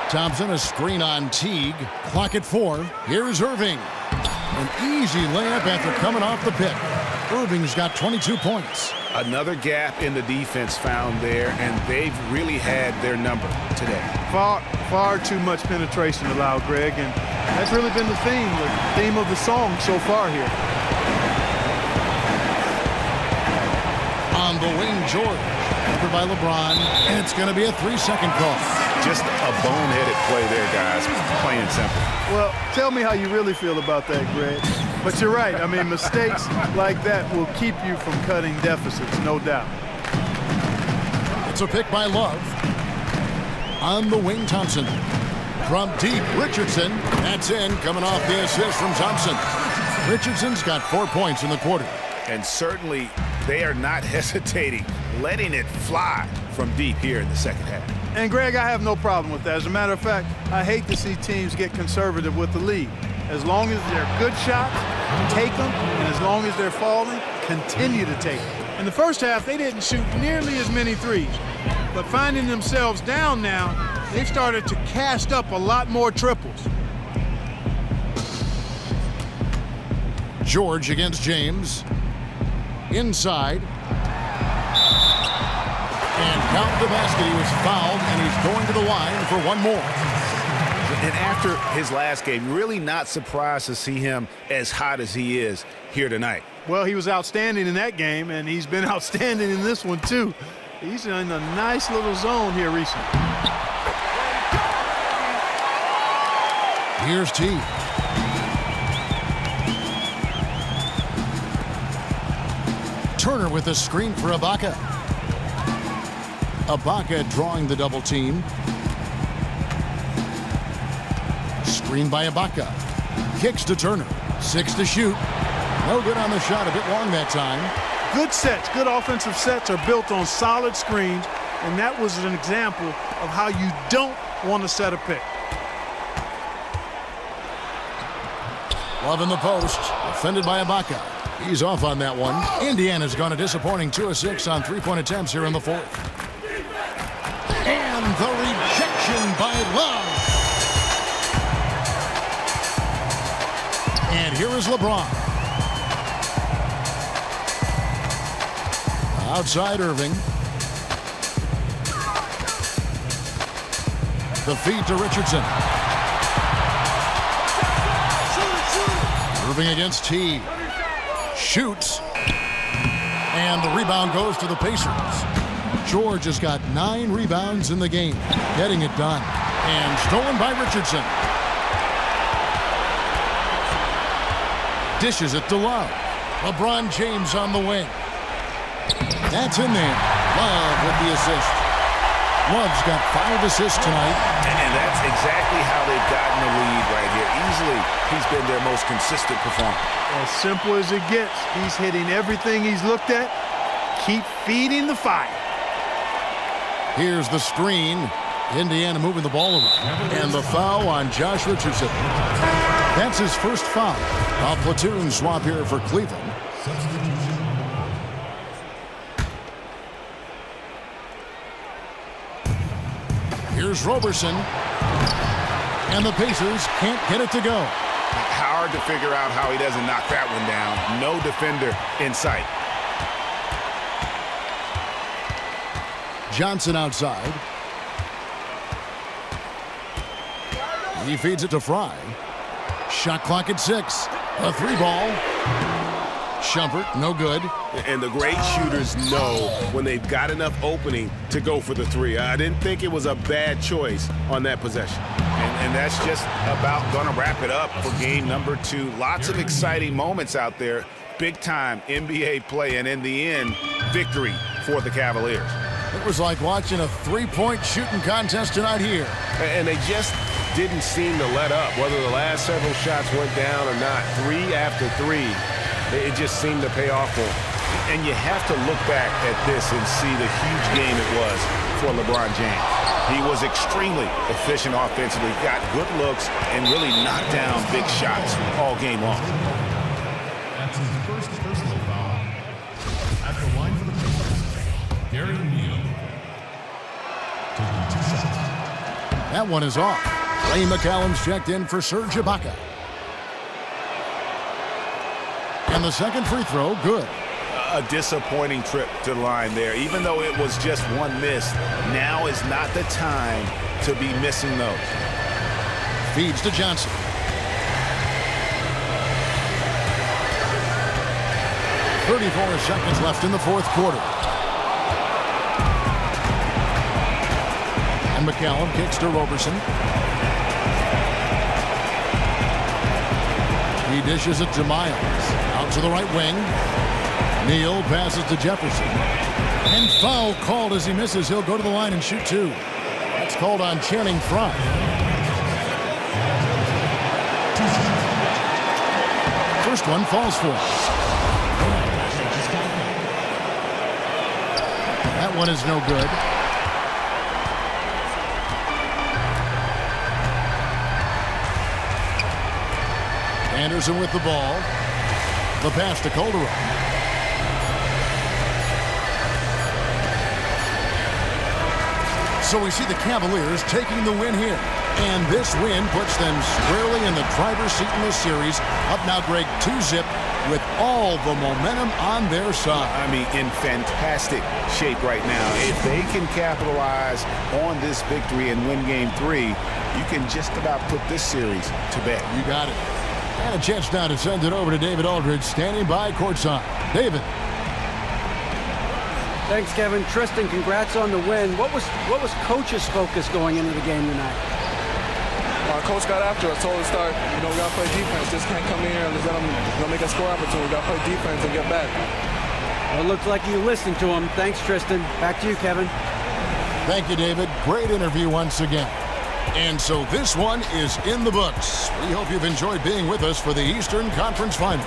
Thompson, a screen on Teague. Clock at 4. Here's Irving. An easy layup after coming off the pick. Irving's got 22 points.
Another gap in the defense found there, and they've really had their number today.
Far too much penetration allowed, Greg, and that's really been the theme of the song so far here.
On the wing, George. Covered by LeBron, and it's going to be a 3-second call.
Just a boneheaded play there, guys, plain and simple.
Well, tell me how you really feel about that, Greg. But you're right. I mean, mistakes like that will keep you from cutting deficits, no doubt.
It's a pick by Love. On the wing, Thompson. From deep, Richardson. That's in, coming off the assist from Thompson. Richardson's got 4 points in the quarter.
And certainly they are not hesitating, letting it fly from deep here in the second half.
And, Greg, I have no problem with that. As a matter of fact, I hate to see teams get conservative with the lead. As long as they're good shots, take them. And as long as they're falling, continue to take them.
In the first half, they didn't shoot nearly as many threes. But finding themselves down now, they've started to cast up a lot more triples.
George against James. Inside. And count the basket. He was fouled, and he's going to the line for one more.
And after his last game, really not surprised to see him as hot as he is here tonight.
Well, he was outstanding in that game, and he's been outstanding in this one, too. He's in a nice little zone here recently.
Here's T. Turner with a screen for Ibaka. Ibaka drawing the double team. Screen by Ibaka. Kicks to Turner. 6 to shoot. No good on the shot. A bit long that time.
Good sets, good offensive sets are built on solid screens, and that was an example of how you don't want to set a pick.
Love in the post. Defended by Ibaka. He's off on that one. Indiana's gone a disappointing 2 of 6 on three-point attempts here in the fourth. And the rejection by Love. And here is LeBron. Outside Irving. The feed to Richardson. Irving against T. Shoots. And the rebound goes to the Pacers. George has got 9 rebounds in the game. Getting it done. And stolen by Richardson. Dishes it to Love. LeBron James on the wing. That's in there. Love with the assist. Love's got 5 assists tonight.
And that's exactly how they've gotten the lead right here. Easily, he's been their most consistent performer.
As simple as it gets. He's hitting everything he's looked at. Keep feeding the fire.
Here's the screen. Indiana moving the ball over. And the foul on Josh Richardson. That's his first foul. A platoon swap here for Cleveland. Here's Roberson. And the Pacers can't get it to go.
Hard to figure out how he doesn't knock that one down. No defender in sight.
Johnson outside. He feeds it to Fry. Shot clock at 6. A 3-ball. Shumpert, no good.
And the great shooters know when they've got enough opening to go for the 3. I didn't think it was a bad choice on that possession.
And that's just about going to wrap it up for game number 2. Lots of exciting moments out there. Big-time NBA play, and in the end, victory for the Cavaliers.
It was like watching a 3-point shooting contest tonight here.
And they just didn't seem to let up, whether the last several shots went down or not. 3 after 3, it just seemed to pay off for them.
And you have to look back at this and see the huge game it was for LeBron James. He was extremely efficient offensively, got good looks, and really knocked down big shots all game long.
That's his first personal foul. At the line for the Pacers, Gary Neal. Taking 2 shots.
That one is off. Ray McCallum's checked in for Serge Ibaka. And the second free throw, good.
A disappointing trip to the line there. Even though it was just one miss, now is not the time to be missing those.
Feeds to Johnson. .34 seconds left in the fourth quarter. And McCallum kicks to Roberson. He dishes it to Miles. Out to the right wing. Neal passes to Jefferson. And foul called as he misses. He'll go to the line and shoot two. That's called on Channing Frye. First one falls for him. That one is no good. Anderson with the ball. The pass to Calderon. So we see the Cavaliers taking the win here. And this win puts them squarely in the driver's seat in this series. Up now, Greg, 2-zip with all the momentum on their side.
I mean, in fantastic shape right now. If they can capitalize on this victory and win game 3, you can just about put this series to bed.
You got it. And a chance now to send it over to David Aldridge, standing by courtside. David.
Thanks, Kevin. Tristan, congrats on the win. What was Coach's focus going into the game tonight?
Our coach got after us, told us to start, we got to play defense. Just can't come in here and let them make a score opportunity. We got to play defense and get back.
Well, it looks like you listened to him. Thanks, Tristan. Back to you, Kevin.
Thank you, David. Great interview once again. And so this one is in the books. We hope you've enjoyed being with us for the Eastern Conference Finals.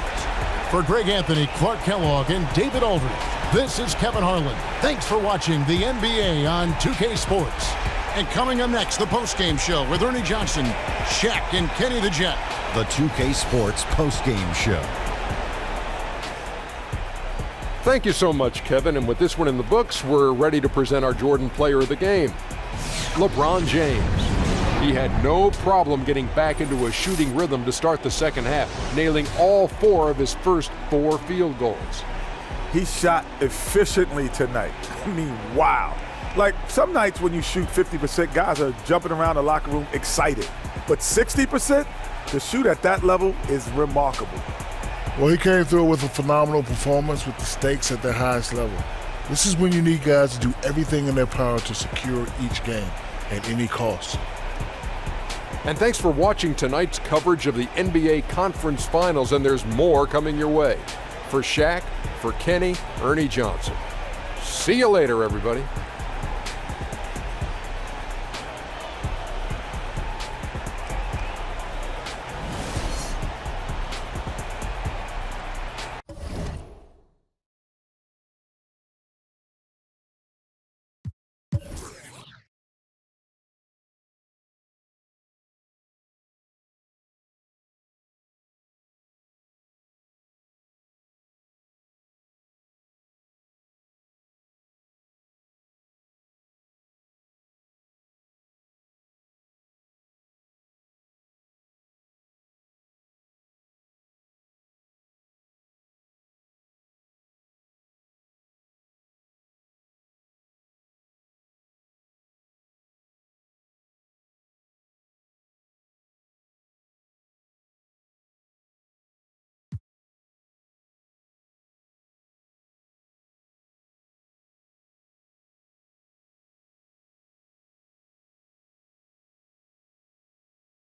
For Greg Anthony, Clark Kellogg, and David Aldridge, this is Kevin Harlan. Thanks for watching the NBA on 2K Sports. And coming up next, the postgame show with Ernie Johnson, Shaq, and Kenny the Jet.
The 2K Sports postgame show.
Thank you so much, Kevin. And with this one in the books, we're ready to present our Jordan Player of the Game, LeBron James. He had no problem getting back into a shooting rhythm to start the second half, nailing all 4 of his first 4 field goals.
He shot efficiently tonight. I mean, wow. Like, some nights when you shoot 50%, guys are jumping around the locker room excited. But 60%, to shoot at that level is remarkable.
Well, he came through with a phenomenal performance with the stakes at their highest level. This is when you need guys to do everything in their power to secure each game at any cost.
And thanks for watching tonight's coverage of the NBA Conference Finals, and there's more coming your way. For Shaq, for Kenny, Ernie Johnson. See you later, everybody.